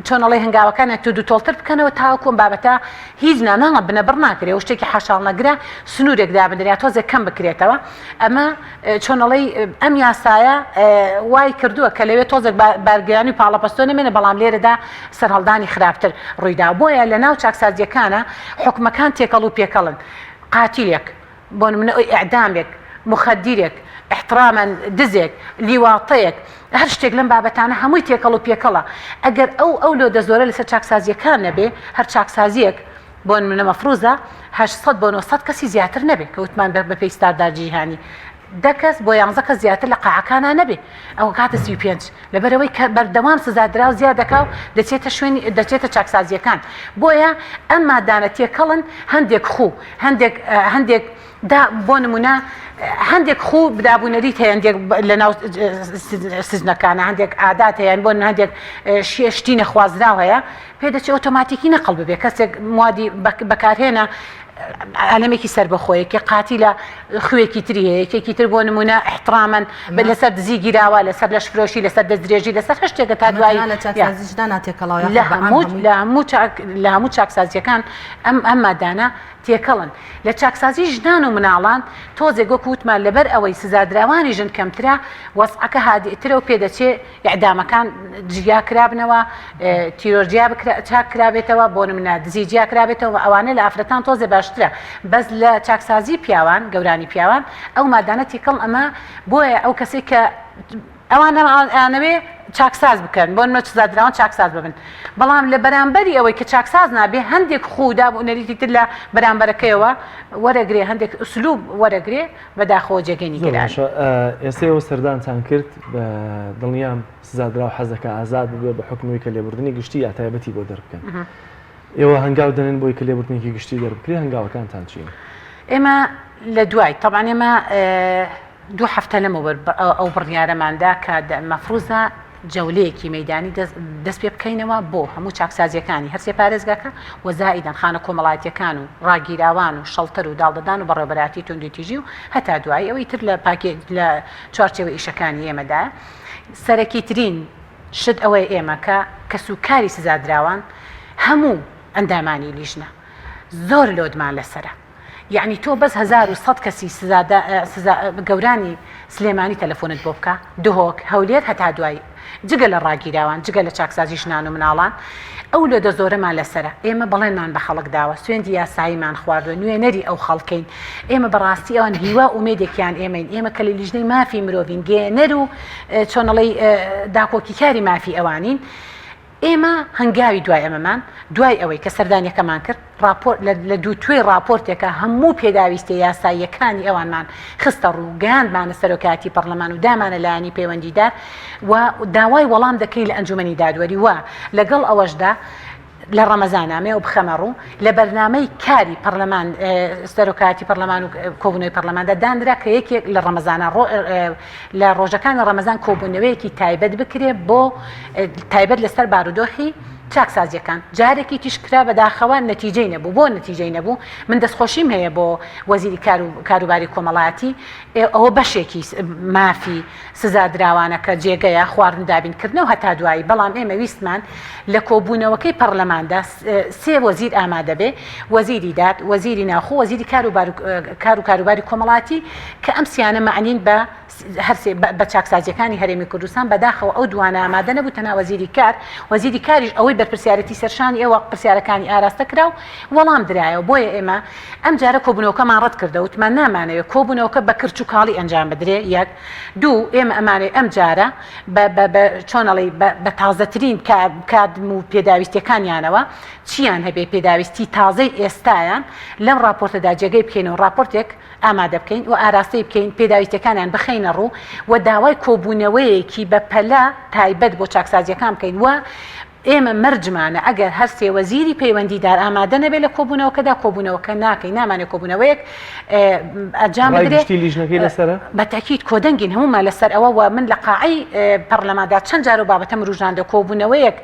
چۆنەڵی هەنگاوەکانێک تو دووتۆڵتر بکەنەوە تاوەکوم بابەتە هیچ ناناڵە بنەبڕ ناکرێ و شتێکی حەشاڵ نەگرە سنوورێک دابدرێت تۆزێک کەم بکرێتەوە ئەمە چۆنەڵی ئەم یاسایە وای کردووە کە لەوێت تۆزێک بارگرانی و پاڵەپەستۆ نمێنە بەڵام لێرەدا سەرهەڵدانی خراپتر ڕوویدا بۆیە لە ناو چاکسازیەکانە حکومەکان تێکەڵ و پێکەڵن قاتیلێک بۆ نمونە ئیعدامێک مخدرێک احتراما دزێک لیواتەیەک هەر شتێک لەم بابەتانە هەمووی تێکەڵ و پێکەڵە ئەگەر ئەو لۆدە زۆرە لەسەر چاکسازیەکان نەبێ هەر چاکسازیەک بۆ نمونە مەفروزە 800 بۆ 900 کەسی زیاتر نەبێ کە وتمان بە پێی ستاردار جیهانی 10 کەس بۆ 11 کەس زیاتر لە قاعەکانە نەبێ ئەو کاتە 35 لەبەرەوەی کە بەردەوام سزادرا و زیاد دەکا و دەچێتە چاکسازیەکان بۆیە ئەم مادانە تێکەڵن هەندێک خوو هەندێک بۆ نمونە هەندێک خوو بدابوونەریت هەیە هەندێک لە ناو سزنەکانە هەندێک عادات هەیە بۆ هەندێک شتی نەخوازراو هەیە پێدەچێت ئۆتۆماتیکی نەقڵ ببێ کەسێک موادی بەکارهێنە عالمێکی سەر بەخۆیەکی قاتیلە خوێکی تری هەیە یەکێکی تر بۆ نمونە احتراما لەسەر دزی گیراوە لەسەر لەش فرۆشی لەسەر دەستدرێژی لەسەر هەر شتێکە تا دوای لە هەموو چاکسازیەکان ئەم مادانە تێکەڵن لە چاکسازی ژنان و مناڵان تۆزێک وەکو وتمان لەبەر ئەوەی سزادراوانی ژن کەمترە وەسعەکە هادئترە و پێدەچێ ئیعدامەکان جیا کرابنەوە تیرۆرجیا چاک کرابێتەوە بۆ نمونە دزی جیا کرابێتەوە ئەوانە لە ئافرەتان تۆزێ باشترە بەس لە چاکسازی پیاوان گەورانی پیاوان ئەو مادانە تێکەڵ ئەمە بۆیە ئەو کەسێک کە ئەوانەوێ چاکساز بکەن بۆ نمە سزادراوان چاکساز ببن بەڵام لە بەرامبەری ئەوەی کە چاکساز نابێ هەندێک خودا بۆ نەریتی تر لە بەرامبەرەکەیەوە وەرەگرێ هەندێک ئوسلوب وەرەگرێ بەداخەوە جێگەنی گران ئێستا ئەو سەردانتان کرد بە دڵنیام سزادرا و حەزەکە ئازاد ببێ بە حکمەوەی کە لێبوردنی گشتی یا تایبەتی بۆ دەربکەن ئێوە هەنگاو دەنێن بۆی کە لێبوردنێکی گشتی دەربکرێ هەنگاوەکانتان چین ئێمە لە دوای تەبان ئێمە 2 هەفتە لەمەوە ئەو بڕیارەماندا کە مەفروزە جەولەیەکی مەیدانی دەست پێ بکەینەوە بۆ هەموو چاکسازیەکانی هەرسێ پارێزگاکە وەزائیدەن خانە کۆمەڵایەتیەکان و ڕاگیراوان و شەڵتەر و داڵدەدان و بەڕێوەبەراتی توندوتیژی و هەتا دوای ئەوەی تر لە چوارچێوە ئیشەکانی ئێمەدا سەرەکیترین شت ئەوەی ئێمە کە کەسوکاری سزادراوان هەموو ئەندامانی لیژنە زۆر لۆدمان لەسرە یعنی تۆ بەس 1100 کەسی گەورانی سلێمانی تەلەفۆنت بۆ بکە دهۆک هەولێر هەتا دوایی جگە لە ڕاگیراوان جگە لە چاکسازی ژنان و مناڵان ئەو لە دەزۆرەمان لەسرە ئێمە بەڵێنمان بە خەڵک داوە سوێندی یاساییمان خواردوە نوێنەری ئەو خەڵکەین ئێمە بەڕاستی ئەوان هیوا ئومێدێکیان ئێمە کە لە لیژنەی مافی مرۆڤین گێنەر و چۆنەڵی داکۆکی کاری مافی ئەوانین ئێمە هەنگاوی دوای ئەمەمان دوای ئەوەی کە سەردانیەکەمان کرد لە دوو توێ راپۆرتێکە هەموو پێداویستی یاساییەکانی ئەوانمان خستە ڕووگەاندمانە سەرۆکاتی پەرلەمان و دامانە لایەنی پەیوەندیدار و داوای وەڵام دەکەی لە ئەنجومەنی دادوەری وە لەگەڵ ئەوەشدا لە ڕەمەزانامێ و بخەمەڕوو لە بەرنامەی کاری پەرلەمان سەرۆکاتی پەرلەمان و کۆبوونەوەی پەرلەماندا دانرا کە یەکێک لە ڕەمەزانە لە ڕۆژەکانی ڕەمەزان کۆبوونەوەیەکی تایبەت بکرێ بۆ تایبەت لەسەر بارودۆخی چاکسازیەکان جارێکی تیشکرا بەداخەوە نەتیجەی نەبوو بۆ نەتیجەی نەبوو من دەستخۆشیم هەیە بۆ وەزیری کاروباری کۆمەڵایەتی ئەوە بەشێکی مافی سزادراوانە کە جێگەیە خواردندابینکردنەوە هەتا دوایی بەڵام ئێمە ویستمان لە کۆبوونەوەکەی پەرلەماندا سێ وەزیر ئامادە بێ وەزیری داد وەزیری ناوخۆ وەزیری کار و کاروباری کۆمەڵاتی کە ئەم سیانە معنین بە هەرسێ بە چاکسازیەکانی هەرێمی کوردستان بەداخەوە ئەو دوانە ئامادە نەبوو تەنها وەزیری کاریش ئەوەی بەرپرسیارەتی سەرشانی ئێوە پرسیارەکانی ئاراستە کرا و وەڵام درایەوە بۆیە ئێمە ئەم جارە کۆبوونەوەکەمان ڕەت کردە وتمان نامانەوێت کۆبوونەوەکە بە کرچ و کاڵی ئەنجام بدرێ یەک دوو ئێمە ئەمانێ ئەم جارە چۆنەڵی بە تازەترین کادم و پێداویستیەکانیانەوە چیان هەبێ پێداویستی تازەی ئێستایان لەم راپۆرتەدا جێگەی بکەینەوە راپۆرتێک ئامادە بکەین و ئاراستەی بکەین پێداویستەکانیان بخەینە ڕوو و داوای کۆبوونەوەیەکی بە پەلا تایبەت بۆ چاکسازیەکان بکەین و ئێمە مەرجمانە ئەگەر هەرسێ وەزیری پەیوەندیدار ئامادە نەبێت لە کۆبوونەوەکەدا کۆبوونەوەکە ناکەین نامانێت کۆبوونەوەیەک ئەنجام بدرێت بەتاکید کۆدەنگین هەمومان لەسەر ئەوە و من لە قاعەی پەرلەماندا چەند جار و بابەتەم ڕوژاندە کۆبوونەوەیەک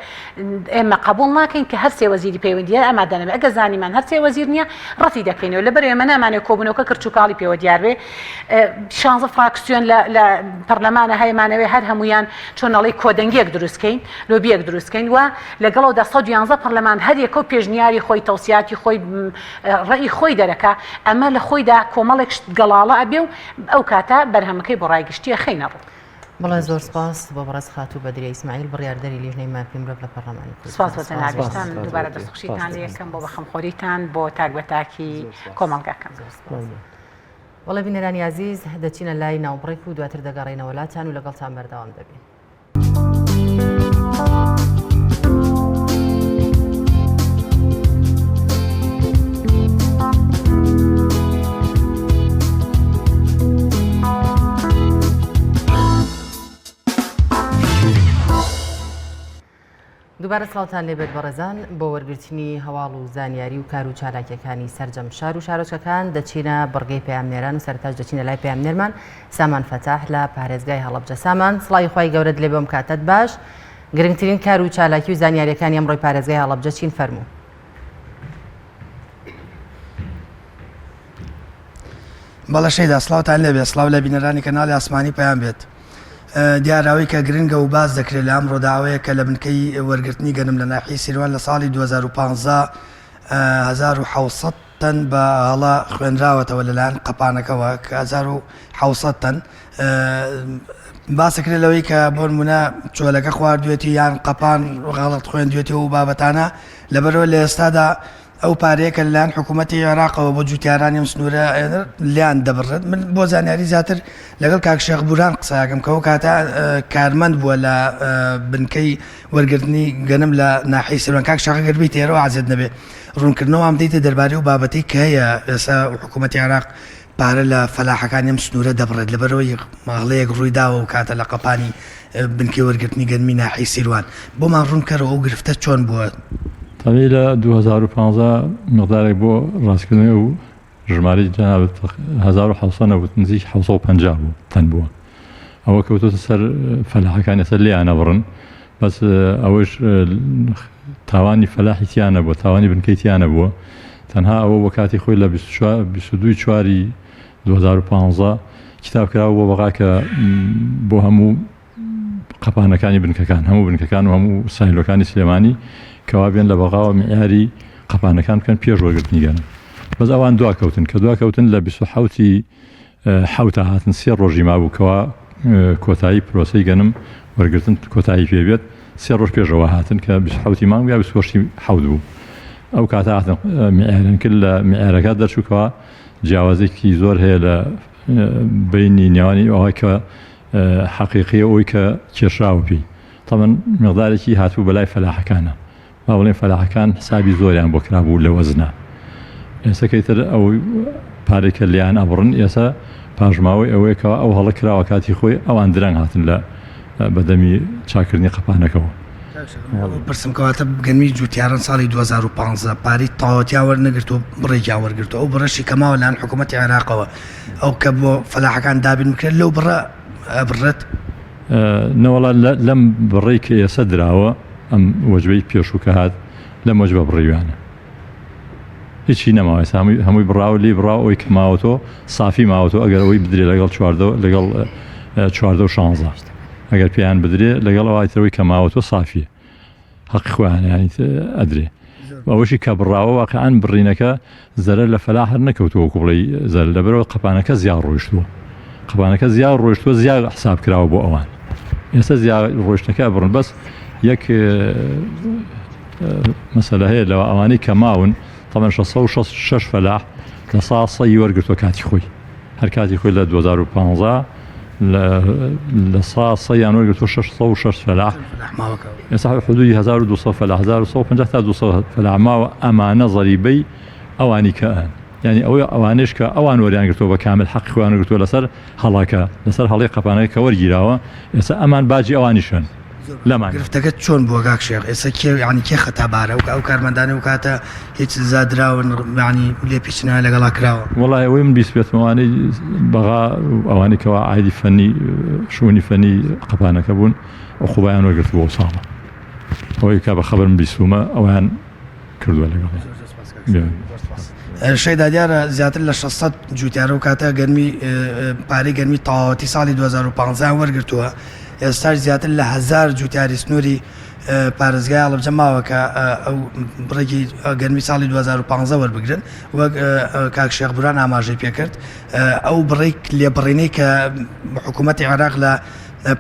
ئێمە قبول ناکەین کە هەرسێ وەزیری پەیوەندیدار ئامادە نەبێت ئەگەر زانیمان هەرسێ وەزیر نییە ڕەتی دەکەینەوە لەبەر ئێمە نامانێت کۆبوونەوەکە کرچ و کاڵی پێوە دیار بێ 16 فراکسیۆن لە پەرلەمانە هەیەمانەوێ هەر هەمویان چۆنەڵی کۆدەنگیەک دروستکەین لۆبیەک دروستکەین و لەگەڵەوەدا 111 پەرلەمان هەر یەکە و پێشنیاری خۆی تەوسیاتی خۆی ڕێی خۆی دەرەکە ئەمە لە خۆیدا کۆمەڵێک گەڵاڵە ئەبێ و ئەو کاتە بەرهەمەکەی بۆ ڕایگەشتیە خەینە ڕوو بەڵێ زۆر سپاس بۆ بەڕێز خاتوو بەدرێ ئیسماعیل بڕیاردەری لیژنەی مافی مرۆڤ لە پەرلەمانی سپاس بۆ جەنابیشتان دووبارە دەستخوشیتان لێ یەکەم بۆ بەخەمخۆریتان بۆ تاکبەتاکی کۆمەڵگەکەم وەڵێ بینەرانی عەزیز دەچینە لای ناوبڕێک و دواتر دەگەڕێنەوە وڵاتان و لەگەڵتان بەردەوام دەبین. دووبارە سڵاوتان لێبێت بەڕێزان بۆ وەرگرتنی هەواڵ و زانیاری و کار و چالاکیەکانی سەرجەم شار و شارۆچەکان دەچینە بڕگەی پەیامنێران و سەرتاش دەچینە لای پەیامنێرمان سامان فەتاح لە پارێزگای هەڵەبجە. سامان سڵاوی خوای گەورەت لێ بۆم کاتت باش گرنگترین کار و چالاکی و زانیاریەکانی ئەمڕۆی پارێزگای هەڵەبجە چین فەرموو؟ بەڵە شەیدا سڵاوتان لێبێت سڵاو لە بینەرانی کەناڵی ئاسمانی پەیام بێت. دیاراوی کە گرنگە و باز دەکرێت لە ئەمڕۆ داوەیە کە لە بنکەی وەرگرتنی گەنم لە ناحیەی سیروان لە ساڵی 2015 1700 تەن بە هەڵا خوێنراوەتەوە لەلایەن قەپانەکەەوە کە 1700 تەن باسەکرێت لەوەی کە بۆ نمونە چۆلەکە خواردوێتی یان قەپان غەڵەت خوێندوێتی و بابەتانە لەبەرەوە لە ئێستادا ئەو پارەیە کە لەلایەن حکوومەتی عێراقەوە بۆ جوتیارانی ئەم سنوورە لیان دەبڕێت. من بۆ زانیاری زیاتر لەگەڵ کاک شێخ بوران قسەیەکەم کە ئەو کاتە کارمەند بووە لە بنکەی وەرگرتنی گەنم لە ناحیەی سیروان. کاک شێخ گەر بیت ئێرەوە عەزیز نەبێ ڕوونکردنەوە ئەم دەیتە دەربارەی و بابەتەی کە هەیە ئێستا حکوومەتی عێراق پارە لە فەلاحەکانی ئەم سنوورە دەبڕێت لەبەرەوەی ماڵەیەک ڕووی داوە و کاتە لە قەپانی بنکەی وەرگرتنی گەنمی ناحیەی سیروان. بۆمان ڕوونکەرەوە ئەو گرفتە چۆن بووە؟ طبعی لە 2015 مقدارێک بۆ ڕاستکردنەوە و ژمارەی جەنابەت 1700 نەبوو نزیک 750 بوو تەن بووە. ئەوە کەوتۆتە سەر فەلاحەکانی سەر لیانە بڕن بەس ئەوەش تاوانی فەلاحی تیانە بووە تاوانی بنکەی تیانە بووە تەنها ئەوە وە کاتی خۆی لە 22 چواری 2015 کتاب کراوە بۆ بەقا کە بۆ هەموو قەپانەکانی بنکەکان هەموو بنکەکان و هەموو ساحیلەکانی سلێمانی کەوا بێن لە بەغاوە معیاری قەپانەکان بکەن پێش وەرگرتنی گەنم بەس ئەوان دواکەوتن کە دواکەوتن لە 27 حوتە هاتن 3 ڕۆژی مابووکەوە کۆتایی پرۆسەی گەنم وەرگرتن کۆتایی پێبێت 3 ڕۆژ پێشەوە هاتن کە 27 مانگ یا 28 حوت بوو ئەو کاتە هاتن میعارن کرد لە میعارەکە دەرچووکەوە جیاوازێکی زۆر هەیە لە بینی نێوانی ئەوەی کە حەقیقیە ئەوەی کە کێشراوە پێی تەمەن مقدارێکی هاتوو بەلای فەلاحەکانە با بڵێن فەلاحەکان حسابی زۆریان بۆ کرابوو لە وەزنە ئێستا کەیتر ئەو پارێکە لیان ئەبڕن ئێستا پاژماوەی ئەوەیەکەوە ئەو هەڵە کراوە کاتی خۆی ئەوان درەنگ هاتن لە بەدەمی چاکردنی قەپانەکەەوە پرسم کەواتە گەنمی جوتیاران ساڵی 2015 پاری تاوەتیا وەرنەگرت و بڕێکیا وەرگرتو ئەو بڕەشی کەماوە لەن حکوومەتی عێراقەوە ئەو کە بۆ فەلاحەکان دابین بکرێت لەو بڕە ئەبڕێت نەوەڵا لەم بڕێی کە ئێستا دراوە ئەم وەجبەی پێشوو کە هات لەم وەجبە بڕێوانە هیچی نەماوە هەمووی بڕاو لی بڕاو ئەوی کە ماوەتەوە سافی ماوەتەوە ئەگەر ئەوەی بدرێ لەگەڵ 16 ئەگەر پێیان بدرێ لەگەڵ ئەوایتەوەی کە ماوەتەوە سافیە حەقی خۆیان یانی ئەدرێ ئەوەشی کە بڕاوە واقعان بڕینەکە زەرە لە فەلاح هەر نەکەوتووە کوڵی زەر لەبەرەوە قەپانەکە زیاد ڕۆیشتووە قەپانەکە زیاد ڕۆیشتووە زیاد حساب کراوە بۆ ئەوان ئێستا زیاد ڕۆیشتەکە بڕن بەس یەک مەسەلە هەیە لەوە ئەوانەی کە ماون تەمەن 666 فەلاح لە ساڵی وەرگرتووە کاتی خۆی هەر کاتی خۆی لە 2015 لە سەیان وەرگرتووە 606 فەلاح ئێستا حدودی 1200 فەلاح 1250 تا 200 فەلاح ماوە ئەمانە زەریبەی ئەوانی کە یعنی ئەوانش کە ئەوان وەریانگرتووە بە کامل حەقی خۆیان گرتووە لەسەر هەڵاکە لەسەر هەڵی قەپانەکە کە وەرگیراوە ئێستا ئەمان باجی ئەوانیشن لەمان گرفتەکە چۆن بووە کاک شێخ ئێستا ینی کێ خەتابارە و ئەو کارمەندانی و کاتە هیچ زادراون ینی لێ پیچنەوە لەگەڵا کراوە وڵای ئەوەی من بیسپێتمەوانەی بەغا ئەوانی کەەوە عیدی فەنی شوونی فەنی قەپانەکە بوون ئەو خوبایان وەرگرتووە ساڵە ئەوەی کا بە خەبرم بیستومە ئەویان کردووە لەگەڵ شەیدا دیارە زیاتر لە 600 جوتیارە و کاتە گەرمی پارەی گەرمی تەواوەتی ساڵی 2015 وەرگرتووە ئێستاش زیاتر لە 1000 جوتیاری سنووری پارێزگای ئاڵبجە ماوە کە ئەو بڕێکی گەرمی ساڵی 2015 وەربگرن وەک کاک شێخ بوران ئاماژەی پێکرد ئەو بڕێک لێبڕینەی کە حکوومەتی عێراق لە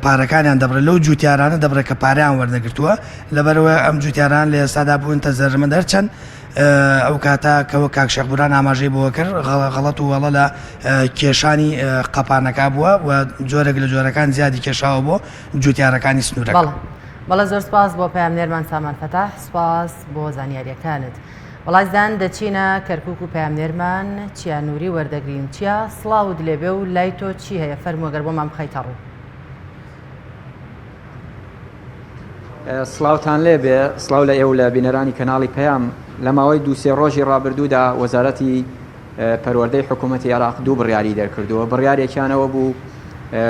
پارەکانیان دەبڕێت لەو جوتیارانە دەبڕێت کە پارەیان وەرنەگرتووە لەبەرەوە ئەم جوتیاران لە ئێستادا بوونتە زەرمەند هەرچەند ئەو کاتە کەەوە کاک شێخ بوران ئاماژەی بۆ کرد غەڵەت و وەڵە لە کێشانی قەپانەکە بووە و جۆرێک لە جۆرەکان زیادی کێشاوە بۆ جوتیارەکانی سنوورەکە. بەڵە زۆر سپاس بۆ پامنێرمان سامان فەتاح سپاس بۆ زانیاریەکانت. وڵایزدان دەچینە کەرکووک و پامنێرمان چیانووری وەردەگرین چیا سڵاوت لێبێ و لای تۆ چی هەیە فەرمووەگەر بۆ مام بخەیتە ڕوو. سڵاوتان لێبێ سڵاو لە ئێوە لە بینەرانی کەناڵی پەیام لە ماوەی 2-3 ڕۆژی ڕابردوودا وەزارەتی پەروەردەی حکوومەتی عێراق 2 بڕیاری دەرکردووە بڕیارێکیانەوە بوو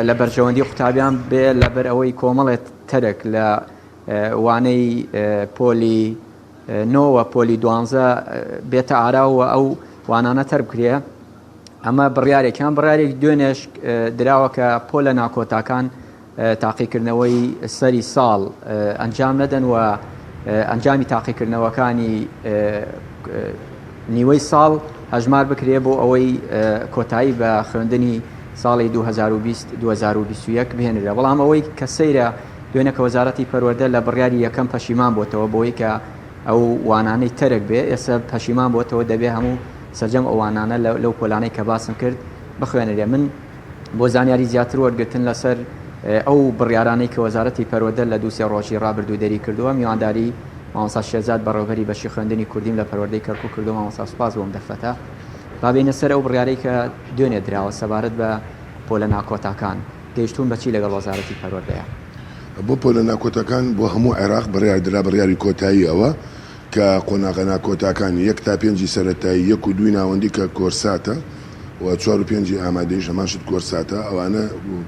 لە بەرژەوەندی قوتابیان بێ لەبەر ئەوەی کۆمەڵێت تەرک لە وانەی پۆلی 9 پۆلی 12 بێتە ئاراوە ئەو وانانە تەر بکرێ ئەمە بڕیارێکیان بڕیارێک دوێنێش دراوە کە پۆلە ناکۆتاکان تاقیکردنەوەی سەری ساڵ ئەنجام نەدەن و ئەنجامی تاقیکردنەوەکانی نیوەی ساڵ هەژمار بکرێ بۆ ئەوەی کۆتایی بە خوێندنی ساڵی 2020-2021 بهێنرێ بەڵام ئەوەی کە سەیرە دوێنە کە وەزارەتی پەروەردە لە بڕیاری یەکەم پەشیمان بۆتەوە بۆی کە ئەو وانانەی تەرک بێ ئێستا پەشیمان بۆتەوە دەبێ هەموو سەرجەم ئەو وانانە لەو پۆلانەی کە باسم کرد بخوێنرێ من بۆ زانیاری زیاتر وەرگرتن لەسەر ئەو بڕیارانەی کە وەزارەتی پەروەردە لە 2-3 ڕۆژی ڕابردوو دەری کردووە میوانداری مامۆستا شێرزاد بەڕێوەبەری بەشی خوێندنی کوردیم لە پەروەردەی کەرکووک کردو مامۆستا سوپاس بۆم دەفەتە بابینە سەر ئەو بڕیارەی کە دوێنێ دراوە سەبارەت بە پۆلە ناکۆتاکان گەیشتون بەچی لەگەڵ وەزارەتی پەروەردەیە بۆ پۆلە ناکۆتاکان بۆ هەموو عێراق بڕیار درا بڕیاری کۆتایی ئەوە کە قۆناغە ناکۆتاکان 1 تا 5 سەرەتایی 1 و 2 ناوەندی کە کۆرساتە و 4 و 5 ئامادەی هەماشت کۆرساتە ئەوانە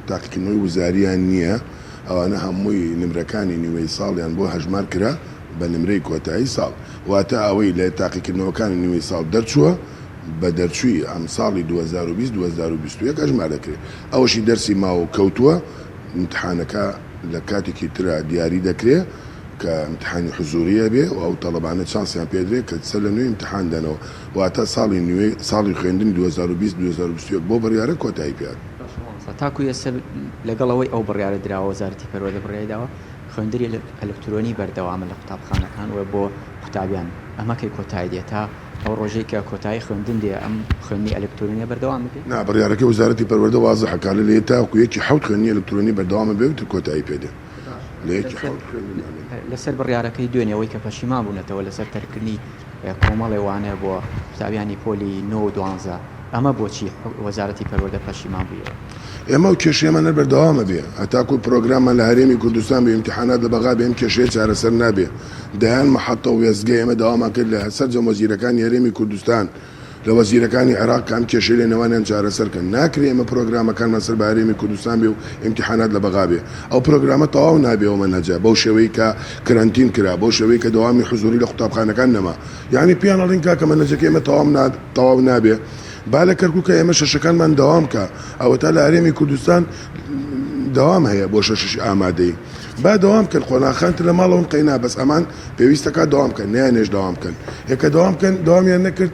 تاقیکردنەوەی وزاریان نییە ئەوانە هەمووی نمرەکانی نیوەی ساڵیان بۆ هەژمار کرا بە نمرەی کۆتایی ساڵ واتە ئەوەی لە تاقیکردنەوەکانی نیوەی ساڵ دەرچووە بە دەرچووی ئەم ساڵی 2020-2021 هەژمار دەکرێت ئەوەشی دەرسی ماوە کەوتووە امتحانەکە لە کاتێکی ترە دیاری دەکرێت کە امتحانی حزوریە بێ و ئەو تەڵەبانە چانسیان پێدرێت کە سەر لە نوێی امتحان دەنەوە واتە ساڵی نوێ ساڵی خوێندن 2020 بۆ بڕیارە کۆتایی پێات تاکو ئێستا لەگەڵەوەی ئەو بڕیارە دراوە وەزارەتی پەروەردە بڕیارداوە خوێندنی ئەلکترۆنی بەردەوامە لە قوتابخانەکان و بۆ قوتابیان ئەمەکەی کۆتایی دێت تا ئەو ڕۆژەی کە کۆتایی خوێندن دێ ئەم خوێندنی ئەلکترۆنیە بەردەوام بێت نا بڕیارەکەی وەزارەتی پەروەردە وازە حکالە لێ تاکو یەکی حەوت خوێندنی ئەلکترۆنی بەردەوامە بێت و کۆتایی پێدێ لەسەر بڕیارەکەی دوێنەوەی کە پەشیمان بوونەتەوە لەسەر تەرکردنی کۆمەڵێ وانە بۆ قوتابیانی پۆلی 9 ئەمە بۆچی وەزارەتی پەروەردە پەشیمان بوویەوە ئێمە و کێشەیەمان بەردەوامە بێ هەتاکو پرۆگراممان لە هەرێمی کوردستان بە ئیمتیحانات لە بەغا بێ ئەم کێشەیە چارەسەر نابێ دەیان مەحەتە و وێزگە ئێمە داوامان کرد لە سەرجەم وەزیرەکانی هەرێمی کوردستان لە وەزیرەکانی عێراق کام کێشەی لە نێوانیان چارەسەرکەن ناکرێ ئێمە پرۆگرامەکانمان سەر بە هەرێمی کوردستان بێ و ئیمتیحانات لە بەغا بێ ئەو پرۆگرامە تەواو نابێەوە مەنهەجە بەو شێوەی کە کەرەنتین کرا بەو شێوەی کە دەوامی حزوری لە قوتابخانەکان نەما یعنی پیان ئەڵین کاکە مەنهەجەکە ئێمە تەواو نابێ با لە کەرکووکە ئێمە شەشەکانمان دەوام کە ئەوە تا لە هەرێمی کوردستان دەوام هەیە بۆ شەشی ئامادەی با دەوام کەن خۆناخانت لە ماڵەوەم قەینا بەس ئەمان پێویستەکە دەوام کەن نیانێش دەوام کەن یەکە دەوام کەن دەوامیان نەکرد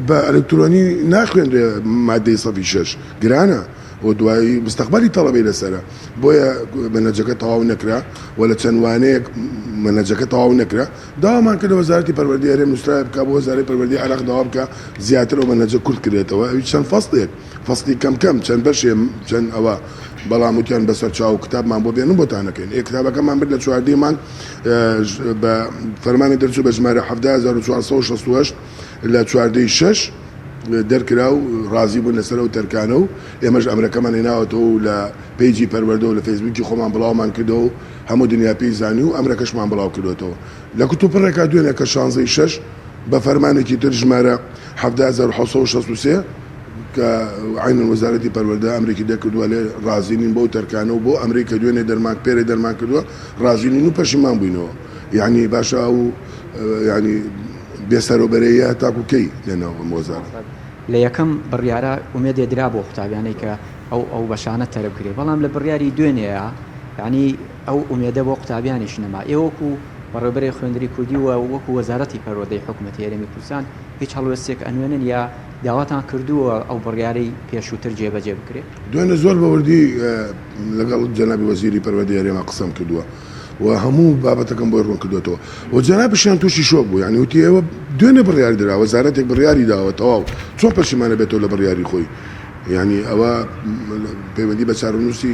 بە ئەلکترۆنی ناخوێنرێ مادەی سەفی 6 گرانە و دوایی مستقبلی تەڵەبەی لەسەرە بۆیە مەنهەجەکە تەواو نەکرا و لە چەند وانەیەک مەنهەجەکە تەواو نەکرا داوامان کرد وەزارەتی پەروەردەی هەرێم نووسراوە بکە بۆ وەزارەتی پەروەردەی عێراق داوا بکە زیاتر ئەو مەنهەجە کورت کرێتەوە ئەوی چەند فەسڵێک فەسڵی کەم چەند بەشێ چەند ئەوە بەڵام وتیان بەسەر چاو کتابمان بۆ بێنن بۆتانەکەین کتابەکەمان برد لە چواردەیمان بە فەرمانی دەرچوو بە ژمارە 17468 لە چواردەی 6 دەرکرا و ڕازی بوون لەسەر و تەرکانە و ئێمەش ئەمرەکەمان هێناوەتەوە و لە پیجی پەروەردە و لە فەیسبووکی خۆمان بڵاومان کردەوە و هەموو دنیا پێی زانی و ئەمرەکەشمان بڵاو کردوێتەوە لە کتوپڕێکا دوێنێ کە 16 بە فەرمانێکی تر ژمارە 17663 کە عینەن وەزارەتی پەروەردە ئەمریکی دەکردووە لێ ڕازینین بۆ تەرکانە و بۆ ئەمریکا دوێنێ دەرمان پێرە دەرمان کردووە ڕازینین و پەشیمان بووینەوە یعنی باشە و ینی بێسەرۆبەرەیە تاکوکەی لێنەوە وەزارە لە یەکەم بڕیارە ئومێدێ درا بۆ قوتابیانەی کە ئەو بەشانە تەرەب کرێ بەڵام لە بڕیاری دوێنەیە یعنی ئەو ئومێدە بۆ قوتابیانیش نەما ئێوەکو بەڕێبەری خوێندری کوردی و وەکو وەزارەتی پەروەردەی حکوومەتی هەرێمی کوردستان هیچ هەڵوێستێک ئەنوێنن یا داواتان کردووە ئەو بڕیارەی پێشووتر جێبەجێ بکرێت دوێنێ زۆر بەوردی لەگەڵ جەنابی وەزیری پەروەردەی هەرێما قسەم کردووە و هەموو بابەتەکەم بۆی ڕوون کردوێتەوە و جەنابیشیان تووشی شۆک بوو یعنی وتی ئێوە دوێنێ بڕیاری درا وەزارەتێک بڕیاری داوە تەواو چۆن پەشیمانە بێتەوە لە بڕیاری خۆی یعنی ئەوە پەیوەندی بە چارەنووسی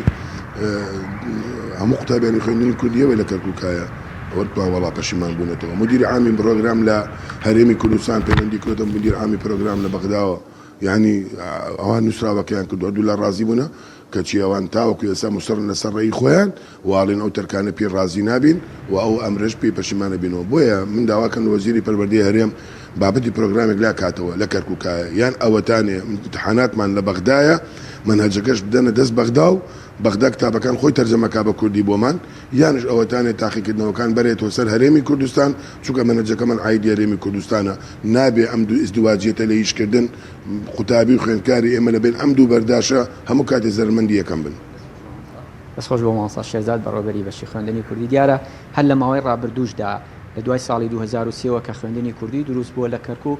هەموو قوتابیانی خوێندنی کوردیەوە لە کەرکووکایە ئەوە وەڵا پەشیمان بوونێتەوە مدیری عامی پرۆگرام لە هەرێمی کوردستان پەیوەندی کردوتە مدیر عامی پرۆگرام لە بەغداوە یعنی ئەوان نووسراوەکەیان کردووە دوو لە ڕازی بوونە کەچی ئەوان تاوەکو ئێستا مستەڕن لەسەر ڕێی خۆیان واڵێن ئەو تەرکانە پێ ڕازی نابین و ئەو ئەمرش پێی پەشیمانە بینەوە بۆیە من داواکەم وەزیری پەروەردەی هەرێم بابەتی پرۆگرامێک لا کاتەوە لە کەرکووکایە یان ئەوەتانێ امتحاناتمان لە بەغدایە منهەجەکەش بدەنە دەست بەغدا و بەغدا کتابەکان خۆی تەرجەمەکا بە کوردی بۆمان یانش ئەوەتانێت تاقیکردنەوەکان بەرێتەوە سەر هەرێمی کوردستان چونکە منهەجەکەمان عایدی هەرێمی کوردستانە نابێ ئەم دوو ئیزدواجیەتە لە هیچکردن قوتابی و خوێندکاری ئێمە لەبێن ئەم دوو بەرداشە هەموو کاتی زەرمەندی یەکەم بن بەس خۆش بۆ مامۆستا شێرزاد بەڕێوەبەری بەشی خوێندنی کوردی دیارە هەر لە ماوەی ڕابردووشدا لە دوای ساڵی 2023 کە خوێندنی کوردی دروست بووە لە کەرکووک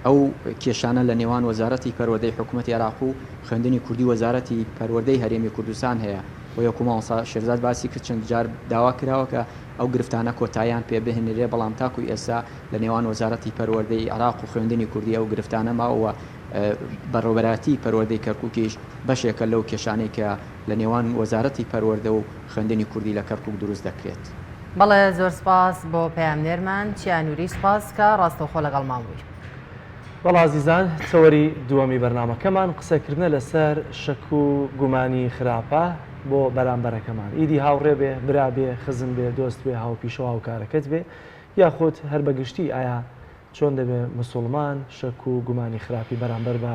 ئەو کێشانە لە نێوان وەزارەتی پەروەردەی حکوومەتی عێراق و خوێندنی کوردی وەزارەتی پەروەردەی هەرێمی کوردستان هەیە و یەکو مامۆستا شێرزاد باسی کرد چەند جار داوا کراوە کە ئەو گرفتانە کۆتاییان پێ بهێنرێ بەڵام تاکوی ئێستا لە نێوان وەزارەتی پەروەردەی عێراق و خوێندنی کوردی ئەو گرفتانە ماوە بەڕێوەبەراتی پەروەردەی کەرکووکیش بەشێکە لەو کێشانەی کە لە نێوان وەزارەتی پەروەردە و خوێندنی کوردی لە کەرکووک دروست دەکرێت. بەڵێ زۆر سپاس بۆ پەیامنێرمان چیانووری سپاس کە ڕاستەوخۆ لەگەڵمان بووی. بەڵ عزیزان تەوەری دووەمی بەرنامەکەمان قسەکردنە لەسەر شەک و گومانی خراپە بۆ بەرامبەرەکەمان ئیدی هاوڕێ بێ برا بێ خزم بێ دۆست بێ هاوپیشە هاوکارەکەت بێ یاخود هەر بەگشتی ئایا چۆن دەبێ مسلمان شەک و گومانی خراپی بەرامبەر بە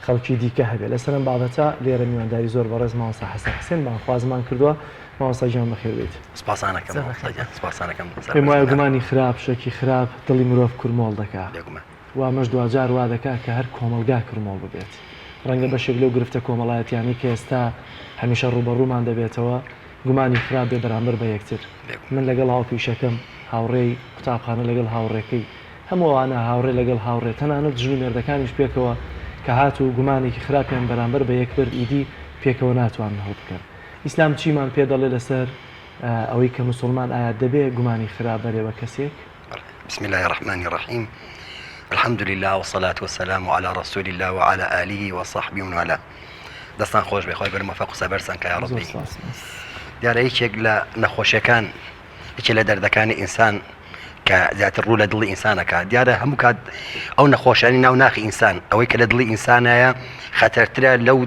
خەڵکی دیکە هەبێ لەسەرم بابەتە لێرە میوانداری زۆر بەڕێز مامۆستا حەسەن حوسێن خوازمان کردووە مامۆستا گیان بەخێر بێت. پێم وایە گومانی خراپ شەکی خراپ دڵی مرۆڤ کورمۆڵ دەکات و مەش دوجار وا دەکات کە هەر کۆمەلگا کورمۆڵ ببێت ڕەنگە بەشێک لەو گرفتە کۆمەڵایەتیانی کە ئێستا هەمیشە ڕوبەڕوومان دەبێتەوە گومانی خراپ بێ بەرامبەر بە یەکتر من لەگەڵ هاوپیشەکەم هاوڕێی قوتابخانە لەگەڵ هاوڕێکەی هەمووانە هاوڕێ لەگەڵ هاوڕێ تەنانەت ژن و مێردەکانیش پێکەوە کە هات و گومانێکی خراپیان بەرامبەر بە یەک برد ئیدی پێکەوە ناتوانن هەڵ بکەن. ئیسلام چیمان پێ دەڵێ لەسەر ئەوەی کە مسلمان ئایا دەبێ گومانی خراپ بەرێ بە کەسێک؟ بسم الله الرحمن الرحيم الحمد لله والصلاة والسلام على رسول الله وعلى آله وصحبه ومن والاه. دەستان خۆش بێ خۆی بەرمەفەق و سەبەرسان کە یا ڕەبی. دیارە هیچێک لە نەخۆشیەکان هیچ لە دەردەکانی ئینسان کە زیاتر ڕوو لە دڵی ئینسانەکە دیارە هەموو کات ئەو نەخۆشیانی ناو ناخی ئینسان ئەوەی کە لە دڵی ئینسانایە خەتەرترە لەو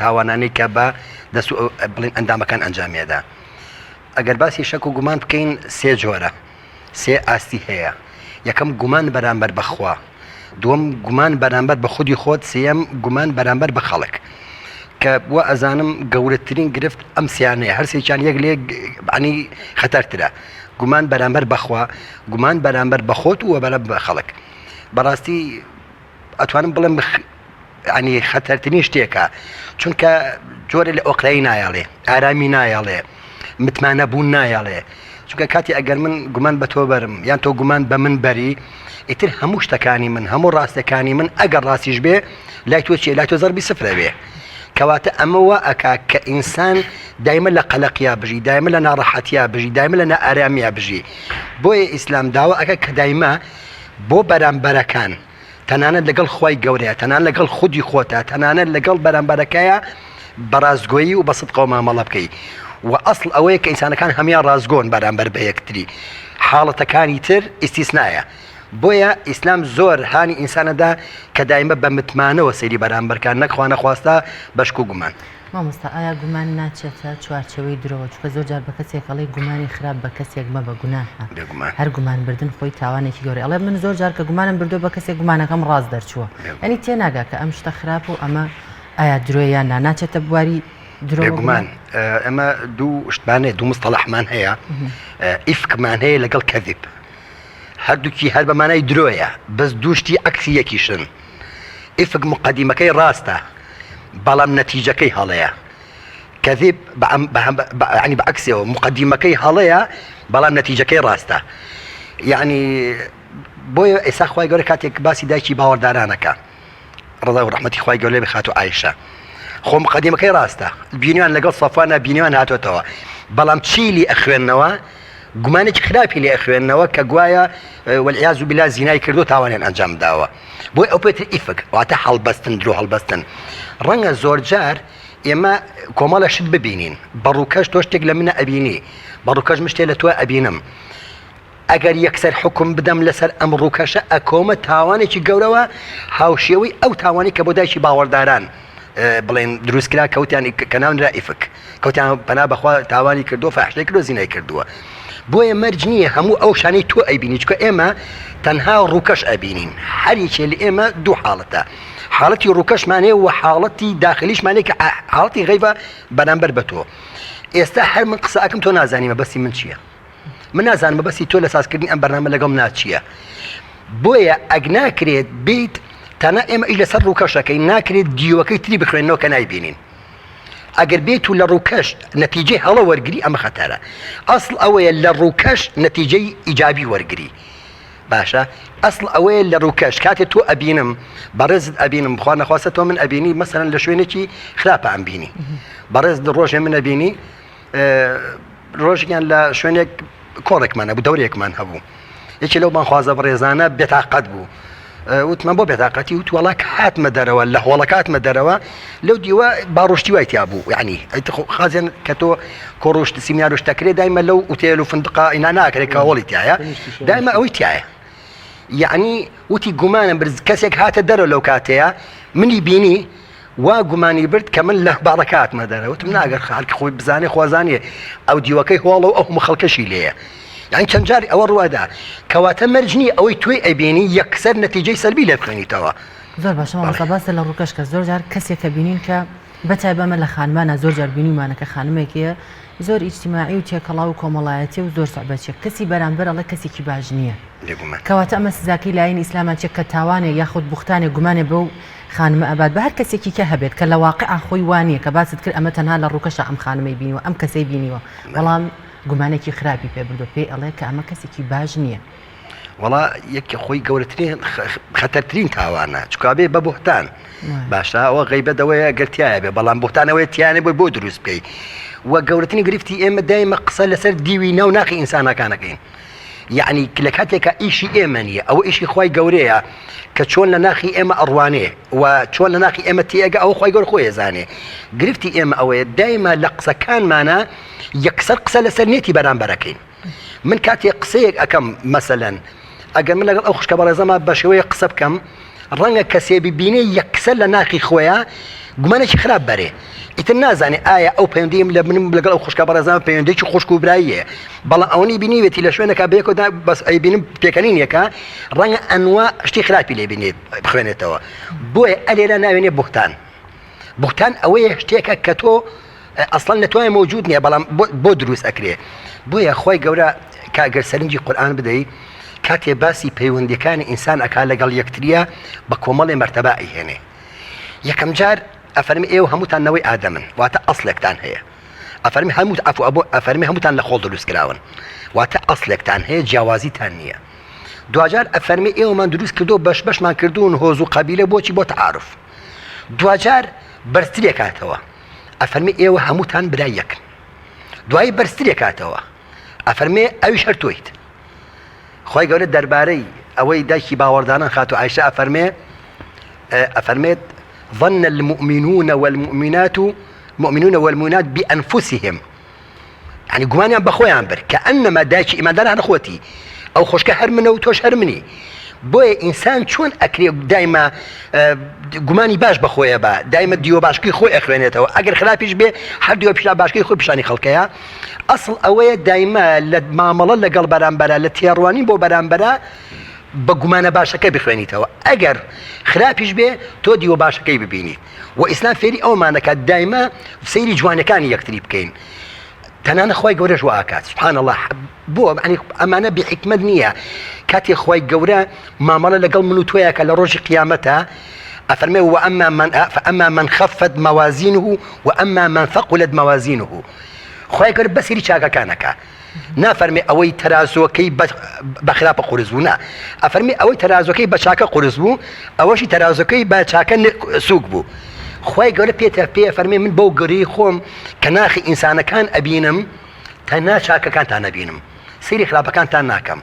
تاوانانەی کە بە دەست بڵین ئەندامەکان ئەنجامێدا. ئەگەر باسی شەک و گومان بکەین سێ جۆرە سێ ئاستی هەیە. یەکەم گومان بەرامبەر بەخوا، دووەم گومان بەرامبەر بە خودی خۆت، سێەم گومان بەرامبەر بە خەڵک کە بووە ئەزانم گەورەترین گرفت ئەم سیانەیە هەرسێکیان یەک لێ عنی خەتەرترە. گومان بەرامبەر بەخوا، گومان بەرامبەر بە خۆت و بەرامبەر بە خەڵک. بەڕاستی ئەتوانم بڵێم ینی خەتەرترین شتێکە چونکە جۆرە لە ئۆقرایی نایاڵێ، ئارامی نایاڵێ، متمانە بوون نایاڵێ. چونکە کاتی ئەگەر من گومان بە تۆ بەرم یان تۆ گومان بە من بەری ئیتر هەموو شتەکانی من هەموو ڕاستەکانی من ئەگەر ڕاستیش بێ لای تۆ چیە؟ لای تۆ زەربی سفرە بێ. کەواتە ئەمەوە ئەکا کە ئینسان دایمە لە قەلەقیا بژی، دایمە لە ناڕەحەتیا بژی، دایمە لە نائارامیا بژی. بۆیە ئیسلام داوە ئەکە کە دایمە بۆ بەرامبەرەکان تەنانەت لەگەڵ خوای گەورەیە، تەنانەت لەگەڵ خودی خۆتە، تەنانەت لەگەڵ بەرامبەرەکەیە بەڕازگۆیی و بە سدق و مامەڵە بکەی. و ئەسڵ ئەوەیە کە ئینسانەکان هەمیان ڕازگۆن بەرامبەر بە یەکتری، حاڵەتەکانی تر ئیستیسنایە. بۆیە ئیسلام زۆر هانی ئینسانەدا کە دایمە بە متمانەوە سەیری بەرامبەرکان نەخوا نەخواستە بەشک و گومان. مامۆستا ئایا گومان ناچێتە چوارچەوەی درەوە؟ چونکە زۆر جار بە کەسێک ئەڵێ گومانی خراپ بە کەسێک مە بە گوناحە، هەر گومان بردن خۆی تاوانێکی گەورەی. ئەڵێ من زۆر جار کە گومانم بردو بە کەسێک گومانەکەم ڕاز دەرچووە، ئەنی تێناگا کە ئەم شتە خراپ و ئەمە ئایا درۆیان ناچێتە بواری بێگومان. ئەمە دوو شتمانەیە، دوو مستەڵەحمان هەیە، ئیفکمان هەیە لەگەڵ کەذب. هەردووکی هەر بەمانای درۆیە، بەس دووشتی عەکسی یەکیشن. ئیفک مقەدیمەکەی ڕاستە بەڵام نەتیجەکەی هەڵەیە. کەذب ینی بەعەکسەوە مقەدیمەکەی هەڵەیە بەڵام نەتیجەکەی ڕاستە. یعنی بۆیە ئێستا خوای گەورە کاتێک باسی دایکی باوەڕدارانەکە ڕەضا و ڕەحمەتی خوای گەورە لێ بخات و عایشە، خۆ مقەدیمەکەی ڕاستە، بینیوان لەگەڵ سەفوانە بینیوان هاتوێتەوە، بەڵام چیلی ئەخوێندنەوە گومانێکی خراپی لێ ئەخوێندنەوە کە گوایە وەلیعیاذ بالله زینای کردو تاوانیان ئەنجام داوە. بۆی ئەو پێتر ئیفک واتە هەڵبەستن، درۆ هەڵبەستن. ڕەنگە زۆر جار ئێمە کۆمەڵە شت ببینین، بەڕووکەش تۆ شتێک لە منە ئەبینی، بەڕووکەش من شتێک لە تۆ ئەبینم. ئەگەر یەکسەر حکم بدەم لەسەر ئەم ڕووکەشە ئەکۆمە تاوانێکی گەورەوە هاوشێوەی ئەو تاوانی کە بۆ دایکی باوەڕداران بڵێن دروستکرا کەوتیان کە ناونرا ئیفک، کەوتیان پەنا بەخوا تاوانی کردو، فاحشەی کردو، زینای کردووە. بۆیە مەرج نییە هەموو ئەو شانەی تۆ ئەیبینی، چکە ئێمە تەنها ڕووکەش ئەبینین. هەریکێ لە ئێمە دوو حاڵەتە، حاڵەتی ڕووکەشمانەیە و حاڵەتی داخلیشمانەیە کە حاڵەتی غەیبە بەرامبەر بە تۆ. ئێستا هەر من قسە ئەکەم تۆ نازانیمە بەسی من چییە، من نازانمە بەسی تۆ لە سازکردنی ئەم بەرنامە لەگەڵ ناچییە. بۆیە ئەگ ناکرێت بیت تەنها ئێمە ئیش لەسەر ڕووکەشەکەی ناکرێت دیوەکەی تری بخوێنەوە کە نایبینین. ئەگەر بێت و لە ڕووکەش نەتیجەی هەڵە وەرگری ئەمە خەتەرە. ئەسڵ ئەوەیە لە ڕووکەش نەتیجەی ئیجابی وەرگری. باشە ئەسڵ ئەوەیە لە ڕووکەش کاتێک تۆ ئەبینم بەڕێزت ئەبینم، بخوا نەخواستە تۆ من ئەبینی مەسەلەن لە شوێنێکی خراپە ئەمبینی، بەڕێز ڕۆژێ من ئەبینی ڕۆژیان لە شوێنێک کۆڕێکمانە بوو، دەورێکمان هەبوو، یەکی لەو بانخوازە بەڕێزانە بێتاقەت بوو. وتمان بۆ بێتاقەتی وت وەڵا هاتمە دەرەوە، لە هۆڵەکە هاتمە دەرەوە، لەو دیوە باڕۆشتی وای تیا بوو. یعنی خازێن کە تۆ کۆڕۆشت سیمینار و شتەکرێ دایمە لەو ئوتێل و فندقا ئینا ناکرێت کە هۆڵی تایە، دایمە ئەوەی تایە. یعنی وتی گومانم برد کەسێک هاتە دەرەوە لەو کاتەیە منی بینی وا گومانی برد کە من لە باڵەکە هاتمە دەرەوە، وتم ناگەر خەڵکی خۆی بزانێ خوازانێ ئەو دیوەکەی هۆڵە و ئەو هەموو خەڵکەشی لێیە. یعنی چەند جاری ئەوە ڕوادا کەواتە مەرج نییە ئەوەی توێی ئەبینی یەکسەر نەتیجەی سەربی لێ بخوێنیتەوە. زۆر باشە مامۆستا باسە لە ڕووکەش کە زۆر جار کەسێکە بینین کە بەتایبەمە لە خانمانە زۆر جار بینیمانە کە خانمێکیە زۆر ئیجتیماعی و تێکەڵا و کۆمەڵایەتی و زۆر سەعبەتێک کەسی بەرامبەرەڵە کەسێکی باش نییە کەواتە ئەمە سزاکەی لایەن ئیسلامان چێک کە تاوانێک یاخود بوختانێک گومانێ بەو خانمە ئەبات بە هەر کەسێکی کە هەبێت کە لە واقع خۆی وانە کە باست کرد ئەمە تەنها لە ڕووکەشە ئەم خانمەی بینیوە ئەم کەسەی بینیوە بەڵام گومانێکی خراپی پێ بردو پێی ئەڵێ کە ئەمە کەسێکی باش نییە وڵا یەکی خۆی گەورەترین خەتەرترین تاوانە چکابێ بە بوختان باشە ئەوە غیبەتەوەیە گەرتیایە بێ بەڵام بوختانەوەی تیانێ بۆی بۆ دروست بکەیت وە گەورەترین گرفتی ئێمە دایمە قسە لەسەر دیوی ناو ناقی ئینسانەکانەکەین یعنی لە کاتێکە ئیشی ئێمە نیە ئەوە ئیشی خۆی گەورەیە کە چۆن لە ناخی ئێمە ئەڕوانێ و چۆن لە ناخی ئێمە تێگە ئەو خۆی گەور خۆی زانێ گرفتی ئێمە ئەوەیە دایمە لە قسەکانمانە یەکسەر قسە لەسەر نێتی بەرامبەرەکەین من کاتێک قسەیەک ئەەکەم مەسەلەن ئەگەر من لەگەڵ ئەو خوشکە بەڕێزەمە بە شێوەیە قسە بکەم ڕەنگە کەسێ ببینێ یەکسەر لە ناخی خۆیە گومانێکی خراپ بەرێ ئیتر نازانێ ئایا ئەو پەیوەندیم لە منم لەگەڵ ئەو خوشکە بەڕێزەمە پەیوەندێکی خوشک و براییە بەڵام ئەوەی بینیوێتی لە شوێنەکە بەیەکەوە بەس ئەیبینم پێکەنینێکە ڕەنگە ئەنوا شتی خراپی لێ بینێت بخوێنێتەوە بۆیە ئەلێرە ناوێنێ بوختان ئەوەیە شتێکە کە تۆ ئەسڵەن نەتوانێ موجود نییە بەڵام بۆ دروست ئەکرێ بۆیە خۆی گەورە کاگەر سەرنجی قورئان بدەیت کاتێ باسی پەیوەندیەکانی ئینسان ئەکا لەگەڵ یەکتریە بە کۆمەڵی مەرتەبە ئەیهێنێ یەکەم جار ئەفەرمی ئێوە هەمووتان نەوەی ئادەمن واتە ئەسڵێکتان هەیە ئەفەرمی هەمووتان لە خۆڵ دروست کراون واتە ئەسڵێکتان هەیە جیاوازیتان نییە دوجار ئەفەرمی ئێوەمان دروست کردو بەش بەشمان کردوون هۆز و قەبیلە بۆچی بۆ تعارف دوجار بەرزترێک هاتەوە ئەفەرمی ئێوە هەمووتان برای یەکن دوایی بەرزترێک هاتەوە ئەفەرمێ ئەویش هەر تۆیت خۆی گەورە دەربارەی ئەوەی دایکی باوەڕدانان خاتو عایشە ئەفەرمێت ظن المؤمنون والمؤمنات بأنفسهم يعني گومانیان بەخۆیان بر کە ئەنەما دایکی ئیمانداران خۆتی ئەو خۆشکە هەر منە و تۆش هەر منی بۆیە ئینسان چۆن ئەکرێ دایمە گومانی باش بەخۆیە بە دایمە دیوە باشکی خۆی ئەخوێنێتەوە ئەگەر خراپیش بێ هەردووە پیشا باشکی خۆی پیشانی خەڵکەیە ئەسڵ ئەوەیە دایمە لە مامەڵە لەگەڵ بەرامبەرە لە تێڕوانی بۆ بەرامبەرە بە گومانە باشەکە بخوێنیتەوە ئەگەر خراپیش بێ تۆ دیوە باشەکەی ببینیت و ئیسلام فێری ئەومانەکە دایمە سەیری جوانەکانی یەکتری بکەین تەنانە خۆی گەورەش وا ئاکات سبحان الله بۆ ئەمانە بحکمت نییە کاتێ خۆی گەورە مامەڵە لەگەڵ من و تۆیەکە لە ڕۆژی قیامەتە ئەفەرمێ وأما من خفت موازينه وأما من ثقلت موازينه خۆی گەورە بەسیری چاکەکانەکە نافەرمێ ئەوەی تەرازۆکەی بە خراپە قورس بوو نا ئەفەرمی ئەوەی تەرازۆکەی بە چاکە قورس بوو ئەوەشی تەرازۆکەی بە چاکە سووک بوو خۆی گەورە پێ فەرمێ من بەو گەورەی خۆم کە ناخی ئینسانەکان ئەبینم تەنها چاکەکانتان ئەبینم سەیری خراپەکانتان ناکەم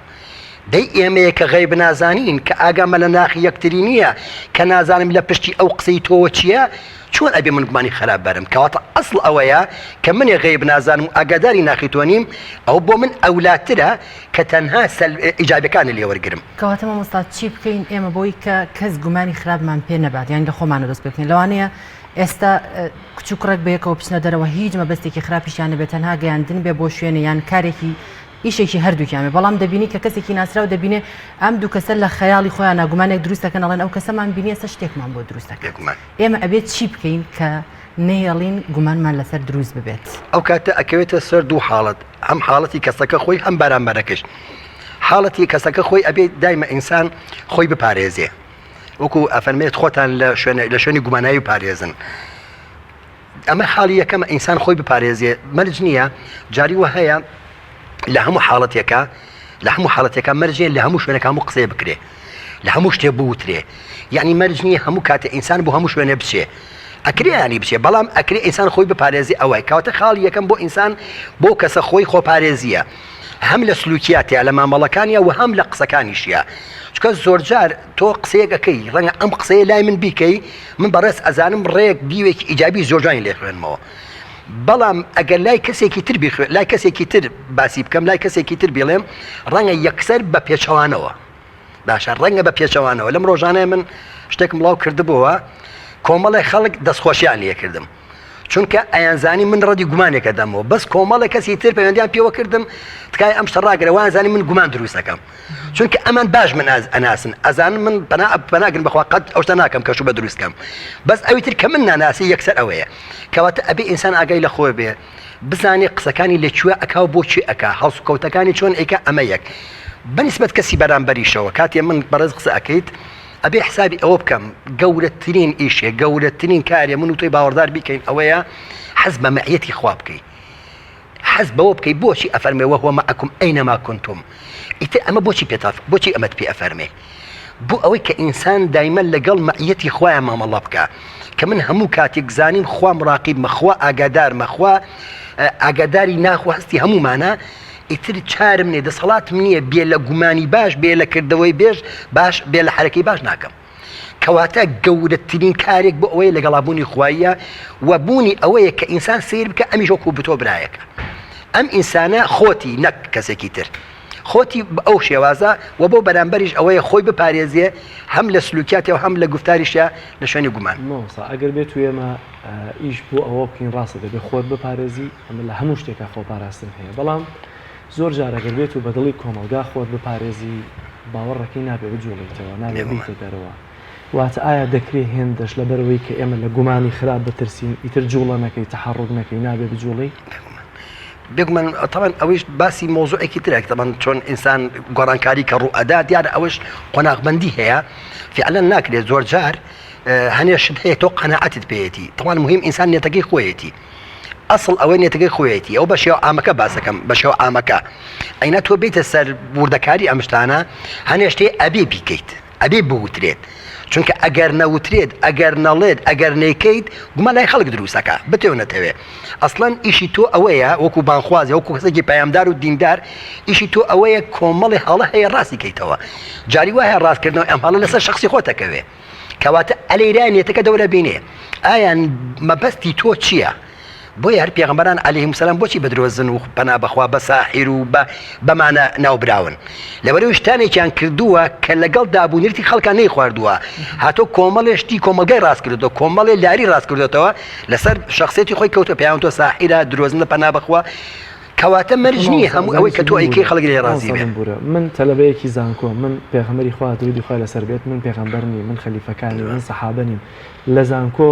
دەی ئێمەیە کە غەیب نازانین کە ئاگامە لە ناخی یەکتری نییە کە نازانم لە پشتی ئەو قسەی تۆوە چییە چۆن ئەبێ من گومانی خراپ بەرم کەواتە ئەسڵ ئەوەیە کە منێ غەیب نازانم و ئاگاداری ناخی تۆ نیم ئەو بۆ من ئەولاترە کە تەنها ئیجابەکانی لێوەرگرم کەواتە مامۆستا چی بکەین ئێمە بۆی کە کەس گومانی خراپمان پێ نەبات یان لە خۆمانە دەست بکەین لەوانەیە ئێستا کچووکڕێک بەیەکەوە بچنە دەرەوە هیچ مەبەستێکی خراپیشیانە بێت تەنها گەیاندن بێ بۆ شوێنە یان کارێکی ئیشێکی هەردووکیانێ بەڵام دەبینی کە کەسێکی ناسرا و دەبینێ ئەم دوو کەسە لە خەیاڵی خۆیان ناگومانێک دروستەکەن ئەڵێن ئەو کەسەمان بینی ئێستا شتێکمان بۆ دروستەکە ئێمە ئەبێت چی بکەین کە نەیەڵین گومانمان لەسەر دروست ببێت ئەو کاتە ئەکەوێتە سەر دوو حاڵەت ئەم حاڵەتی کەسەکە خۆی هەم بەرامبەرەکەش حاڵەتی کەسەکە خۆی ئەبێت دایمە ئینسان خۆی بپارێزێ وەکو ئەفەرمێت خۆتان لە شوێنی گومانایی پارێزن ئەمە حاڵی یەکەمە ئینسان خۆی بپارێزێ مەرج نییە جاری وە هەیە لە هەموو حاڵەتێکە مەرجێن لە هەموو شوێنەکە هەموو قسەی بکرێ لە هەموو شتێ بوترێ یعنی مەرج نییە هەموو کاتێ ئینسان بۆ هەموو شوێنێ بچێ ئەکرێ ینی بچێ بەڵام ئەکرێ ئینسان خۆی بپارێزی ئەوەی کەواتە خاڵی یەکەم بۆ ئینسان بۆ کەسە خۆی خۆپارێزیە هەم لە سلوکیاتە لە مامەڵەکانیە و هەم لە قسەکانیشیە چکە زۆرجار تۆ قسەیەکەکەی ڕەنگە ئەم قسەیە لای من بیکەی من بەڕێز ئەزانم ڕێک دیوێکی ئیجابی زۆرجانی لێ خوێنمەوە بەڵام ئەگەر لای کەسێکی تر بخوێ لای کەسێکی تر باسی بکەم لای کەسێکی تر بڵێم ڕەنگە یەکسەر بە پێچەوانەوە باشە ڕەنگە بە پێچەوانەوە لەم ڕۆژانەیە من شتێکم بڵاو کردبووە کۆمەڵی خەڵک دەستخۆشیان لێ کردم چونکە ئەیانزانی من ڕەدی گومانێکە دەمەوە بەس کۆمەڵی کەسی تر پەیوەندیان پێوە کردم تکای ئەم شەڕاگرە وانزانی من گومان دروستەکەم چونکە ئەمان باش من ئەناسن ئەزانم من پەناگرن بەخوا قەت ئەو شتە ناکەم کەشو بە دروستکەم بەس ئەوی تر کە من ناناسی یەکسەر ئەوەیە کەواتە ئەبێ ئینسان ئاگای لە خۆی بێ بزانێ قسەکانی لەکوێ ئەکا و بۆچی ئەکا هەڵس و کەوتەکانی چۆن ئەیکا ئەمە یەک بەنسبەت کەسی بەرامبەریشەوە کاتێ من بەڕێز قسە ئەەکەیت ئەبێ حسابی ئەوە بکەم گەورەترین ئیشێ گەورەترین کارێ من و تۆی باوەڕدار بیکەین ئەوەیە حەز بە مەعیەتی خوا بکەیت حەز بەوە بکەیت بۆچی ئەفەرمێ وەهوە مەعەکم ئەینەما کونتم ئیتر ئەمە بۆچی پێتاف بۆچی ئەمەت پێ ئەفەرمێ بۆ ئەوەی کە ئینسان دایمە لەگەڵ مەعیەتی خوایە مامەڵە بکە کە من هەموو کاتێک زانیم خوا مڕاقیب مەخوا ئاگادار مەخوا ئاگاداری ناخوا هەستی هەمومانە ئیتر چارم نیە دەسەڵاتم نییە بێ لە گومانی باش بێ لە کردەوەی بێژ باش بێ لە حرەکەی باش ناکەم کەواتە گەورەترین کارێک بۆ ئەوەیە لەگەڵابوونی خواییە و بوونی ئەوەیە کە ئینسان سیر بکە ئەمیش وەکو بتۆ برایەکە ئەم ئینسانە خۆتی نەک کەسێکی تر خۆتی ئەو شێوازە و بۆ بەرامبەریش ئەوەیە خۆی بپارێزیێ هەم لە سلوکیاتێ و هەم لە گفتاریشە لە شوێنی گومان ئەگەر بێت و ئێمە ئیش بۆ ئەوە بکەین ڕاستە دەبێت خۆت بپارێزی ئەمە لە هەموو شتێکە خۆ پاراستن هەیە بەڵام زۆر جارەگەر بێت و بەدڵی کۆمەلگا خۆت بپارێزی باوەڕەکەی نابێ بجوڵیتەوە نابێت دەرەوە واتە ئایا دەکرێت هێندەش لەبەرەوەی کە ئێمە لە گومانی خراپ بترسین ئیتر جوڵە نەکەی تەحەڕوک نەکەی نابێ بجوڵی بگومان طبعا ئەوش باسی مۆزوعێکی ترێک طبعا چۆن ئینسان گۆڕانکاری کە ڕوئەدا دیارە ئەوش قۆناغبەندی هەیە فعلا ناکرێت زۆر جار هەنێشت هەیە تۆ قەناعەتت پێیەتی طبعا مهم ئینسان نێتەکەی خۆیەتی ئەسڵ ئەوەی نێتەکەی خۆیەتی ئەو بە شێوە ئامەکە باسەکەم بە شێوە ئامەکە ئەینا تۆ بیتە سەر وردەکاری ئەمشتانە هەنێشتەی ئەبێ بیکەیت ئەبێ بوترێت چونکە ئەگەر نەوترێت ئەگەر نەڵێت ئەگەر نەیکەیت گومان لای خەڵک دروستەکە بتێو نەتەوێ ئەسڵەن ئیشی تۆ ئەوەیە وەکو بانخوازی وەکو کەسێکی پەیامدار و دیندار ئیشی تۆ ئەوەیە کۆمەڵی هەڵە هەیە ڕاستی کەیتەوە جاری وایە ڕاستکردنەوە ئەم هەڵە لەسەر شخصی خۆتەکەوێ کەواتە ئەلەیرانێتەکە دەورە بینێ ئایا مەبەستی تۆ چییە بۆیە هەر پێغەمبەران عەلەیهیمو سەلام بۆچی بەدرۆزن و پەنا بەخوا بە ساحیر و بەمانە ناوبراون لەبەرەوەی شتانێکیان کردووە کە لەگەڵ دابوونیرتی خەڵکان نەی خواردووە هاتۆ کۆمەڵێشتی کۆمەلگای ڕاست کردەوە کۆمەڵی لاری ڕاست کردێتەوە لەسەر شخصێتی خۆی کەوتە پێیان تۆ ساحیرە درۆزنە پەنا بەخوا کەواتە مەرج نییە هەموو ئەوەی کە تۆ ئەیکەی خەڵک لێ ڕازی بێ من تەلەبەیەکی زانکۆ من پێغەمبەری خوا درودی خوا لەسەر بێت من پێغەمبەر نیم من خەلیفەکانی من سەحابە نیم لە زانکۆ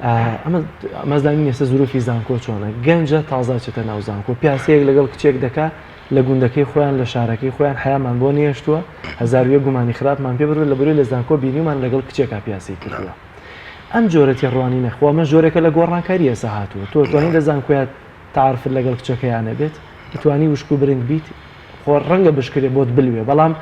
ئەمەزانین ێستا زروفی زانکۆ چۆنە گەنجە تازا چێتە ناو زانکۆ پیاسەیەک لەگەڵ کچێک دەکا لە گوندەکەی خۆیان لە شارەکەی خۆیان حیامان بۆ نیێشتووە هەزارویە گومانی خراپمان پێ بڕوە لە بەروی لە زانکۆ بینیمان لەگەڵ کچێکا پیاسی کردووە ئەم جۆرەتی ڕوانی نەخوا ئەمە جۆرێکە لە گۆڕانکاری ئێستا هاتووە تۆ توانین لە زانکۆیان تعرفت لەگەڵ کچەکەیانە بێت توانی وشک و برنگ بیت خۆ ڕەنگە بشکرێ بۆت بلوێ بەڵام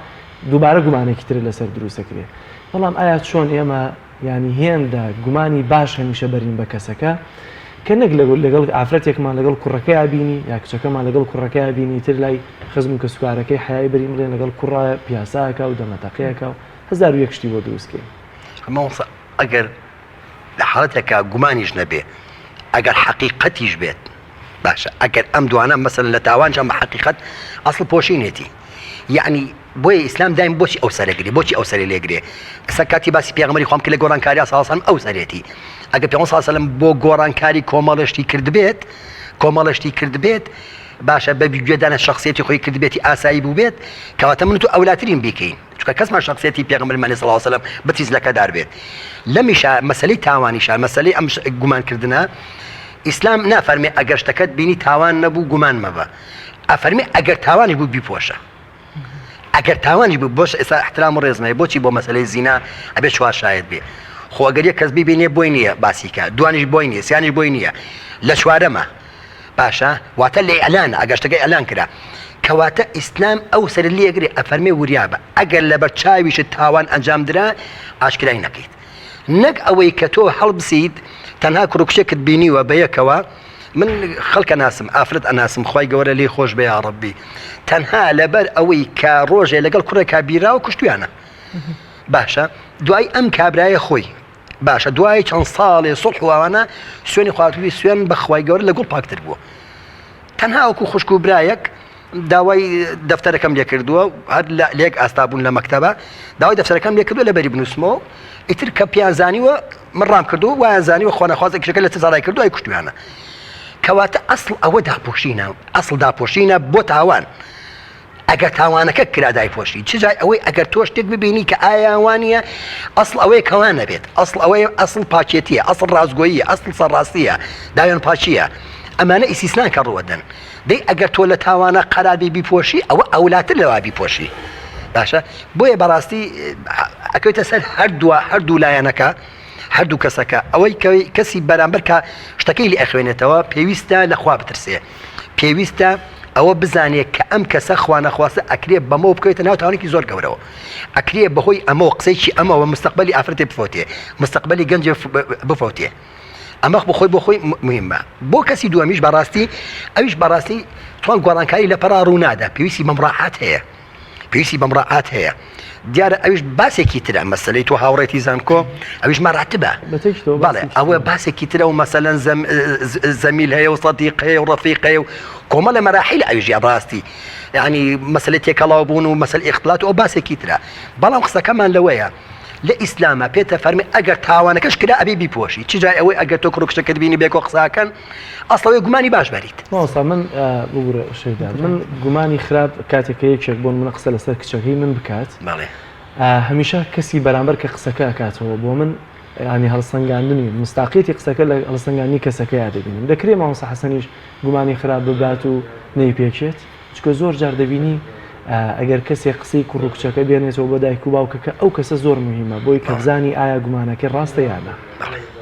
دووبارە گومانێکی تر لەسەر دروستەکرێ بەڵام ئایا چۆن ئێمە ینی هێندە گومانی باش هەمیشە بەرین بە کەسەکە کە نەک لەگەڵ ئافرەتێکمان لەگەڵ کوڕەکەی بینی یا کچەکەمان لەگەڵ کوڕەکەی بینی تر لای خزم و کەسوکارەکەی حیای بەریم بڵێن لەگەڵ کوڕە پیاساکە و دەمەتەقەیەکە و هەزار و یەکشتی بۆ دروستکەین ئەمە ئەگەر لە حاڵەتێکە گومانیش نەبێ ئەگەر حەقیقەتیش بێت باشە ئەگەر ئەم دوانە مەسەلەن لە تاوانجان بە حەقیقەت ئەسڵ پۆشینێتی یعنی بۆیە ئیسلام دایم بۆچی ئەو سەرەگری بۆچی ئەو سەری لێگرێ کەسە کاتی باسی پێغەمبەری خۆم کە لە گۆڕانکاری ساڵسان ئەو سەرێتی ئەگەر پێغەمبەر صلی الله علیه و سلم بۆ گۆڕانکاری کۆمەڵشتی کرد بێت باشە بە گوێدانە شخصیەتی خۆی کرد بێتی ئاسایی بوو بێت کەواتە من تو ئەولاترین بیکەین چونکە کەسمان شخصیەتی پێغەمبەر صلی الله علیه و سلم بتیز لەکەدار بێت لەمیشە مەسەلەی تاوانیشە مەسەلەی ئەم گومانکردنە ئیسلام نافەرمێ ئەگەر شتەکەت بینی تاوان نەبوو گومان مەبە ئەفەرمێ ئەگەر تاوانی بوو بیپۆشە ئەگەر تاوانی بوو بۆش ئێستا احترام و ڕێزمەیە بۆچی بۆ مەسەلەی زینا ئەبێ چوار شاهد بێ خۆ ئەگەر یەک کەس ببینێ بۆی نییە باسیکە دوانیش بۆی نییە سیانیش بۆی نییە لە چوارەمە باشە واتە لە ئەلانە ئەگەر شتەکەی ئەلان کرا کەواتە ئیسلام ئەو سەر لێگرێ ئەفەرمێ وریابە ئەگەر لەبەر چاویشت تاوان ئەنجام درا ئاشکرای نەکەیت نەک ئەوەی کە تۆ هەڵبسیت تەنها کوڕکشێکت بینیوە بەیەکەوە من خەڵکە ناسم ئافرەت ئەناسم خی گەورە لێ خۆش بێ یا ڕەبی تەنها لەبەر ئەوەی کە ڕۆژێ لەگەڵ کوڕێکا بیراوە کوشتیانە باشە دوای ئەم کابرایە خۆی باشە دوای چەند ساڵێ سڵح وانە سوێنی خواردوی سوێن بە خی گەورە لەگەڵ پاکتر بووە تەنها وەکو خوشک و برایەک داوای دەفتەرەکەم لێ کردووە هەر لێک ئاستابوون لە مەکتەبە داوای دەفتەرەکەم لێ کردووە لە بەری بنووسمەوە ئیتر کە پیانزانیوە من ڕام کردو وایانزانیوە خۆنەخوازە کشەکە لە تزارای کردو ئای کوشتویانە کەواتە ئەسڵ ئەوە داپۆشینە ئەسڵ داپۆشینە بۆ تاوان ئەگەر تاوانەکە کرا دایپۆشی چ جای ئەوەی ئەگەر تۆ شتێک ببینی کە ئایاوانە ئەسڵ ئەوەی کەوان نەبێت ئەسڵ ئەوەی ئەسڵ پاچێتیە ئەسڵ ڕازگۆییە ئەسڵ سەرڕاستیە داوێن پاچیە ئەمانە ئیسیسنان کە ڕوەدەن دەی ئەگەر تۆ لە تاوانە قەرابی بیپۆشی ئەوە ئەولاتر لەوا بیپۆشی باشە بۆیە بەڕاستی ئەکەوێتە سەر هەردوو لایەنەکە هەردوو کەسەکە ئەوەی کەسی بەرامبەر کە شتەکەی لێ ئەخوێنێتەوە پێویستە لەخوا بترسێ پێویستە ئەوە بزانێت کە ئەم کەسە خوا نەخواستە ئەکرێ بەمەوە بکەوێتە ناو تاوانێکی زۆر گەورەوە ئەکرێ بەهۆی ئەمەوە قسەیکی ئەمەوە مستقبلی ئافرەتێ بفۆتێ مستقبلی گەنجێ بفۆتێ ئەمە بۆ خۆی مهمە بۆ کەسی دووەمیش بەڕاستی ئەویش بەڕاستی توان گۆڕانکاری لە پەرا ڕوونادا پێویستی بەمڕاحات هەیە پێویستی بەمڕاحات هەیە دیارە ئەویش باسێکی ترە مەسەلەی تۆ هاوڕێتی زانکۆ ئەویش مەراتبە بەڵێ ئەوە باسێکی ترە و مەسەلەن زەمیل هەیە و سەدیق هەیە و ڕەفیق هەیە و کۆمەڵە مەراحیل ئەویش ڕاستی یعنی مەسەلەی تێکەڵاو بوون و مەسەل ئیختلاط و ئەو باسێکی ترە بەڵام قسەکەمان لەوەیە لە ئیسلامە پێتە فەرمی ئەگەر تاوانەکەش کرا ئەبێ بیپۆشی چ جای ئەوەی ئەگەر تۆ کوڕکشتەکە بینی بێکۆ قساکەن ئەسڵەوەی گومانی باش بەریت ماوەستا من بگورە شەیدان من گومانی خراپ کاتێکە یەکێک بۆن منە قسە لەسەر کچەکەی من بکات هەمیشە کەسی بەرامبەر کە قسەکە ئەکاتەوە بۆ من ینی هەڵسەنگاندنی مستاقیەتی قسەکە لە هەڵسەنگانی کەسەکە یادەبینیم دەکرێت مامۆستا حەسەنیش گومانی خراپ ببات و نەیپێکێت چکە زۆر جار دەبینی ئەگەر کەسێک قسەی کوڕکچەکە بێنێتەوە بە دایک و باوکەکە ئەو کەسە زۆر مهمە بۆی کە بزانی ئایا گومانەکە ڕاستە یانە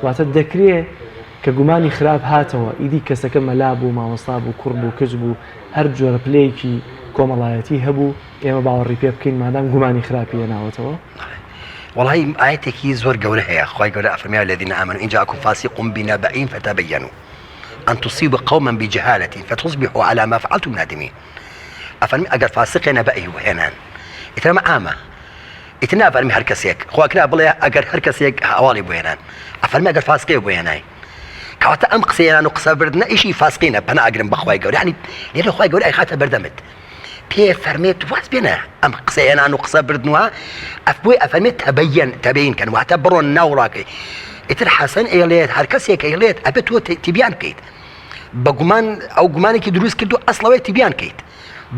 واتە دەکرێت کە گومانی خراپ هاتەوە ئیدی کەسەکە مەلا بوو مامۆستا بوو کوڕ بوو کەس بوو هەر جۆرە پلەیەکی کۆمەڵایەتی هەبوو ئێمە باوەڕی پێ بکەین مادام گومانی خراپی هێناوەتەوە وڵی ئاەتێکی زۆر گەورە هەیە خی گەورە ئەفەرمیا الذين آمنوا إن جاءكم فاسق بنبأ فتبينوا أن تصيبوا قوما بجهالة فتصبحوا على ما فعلتم نادمين ئەفەرمی ئەگەر فاسقێ نەبەئی وهێنان ئیترەمە ئامە ئیتر نافەرمی هەر کەسێک خواکرا بڵێ ئەگەر هەر کەسێک هەواڵی بهێنان ئەفەرمی ئەگەر فاسقێ بهێنای کەواتە ئەم قسەیان و قسەبردنە ئیشی فاسقینە پەنا ئەگرن بەخوای گەورە یعنی لێرە خوای گەورە ئەیخاتە بەردەمت پێ فەرمێت واز بێنە ئەم قسەیانان و قسەبردنوە بۆی ئەفەرمێت تەبەین کەن واتە بڕۆن ناوڕاکەی ئیتر حەسەن ئێڵێت هەر کەسێک ئێڵێت ئەبێت تۆ تیبیان بکەیت بە گومان ئەو گومانێکی دروست کرد و ئەسڵەوەی تیبیان بکەیت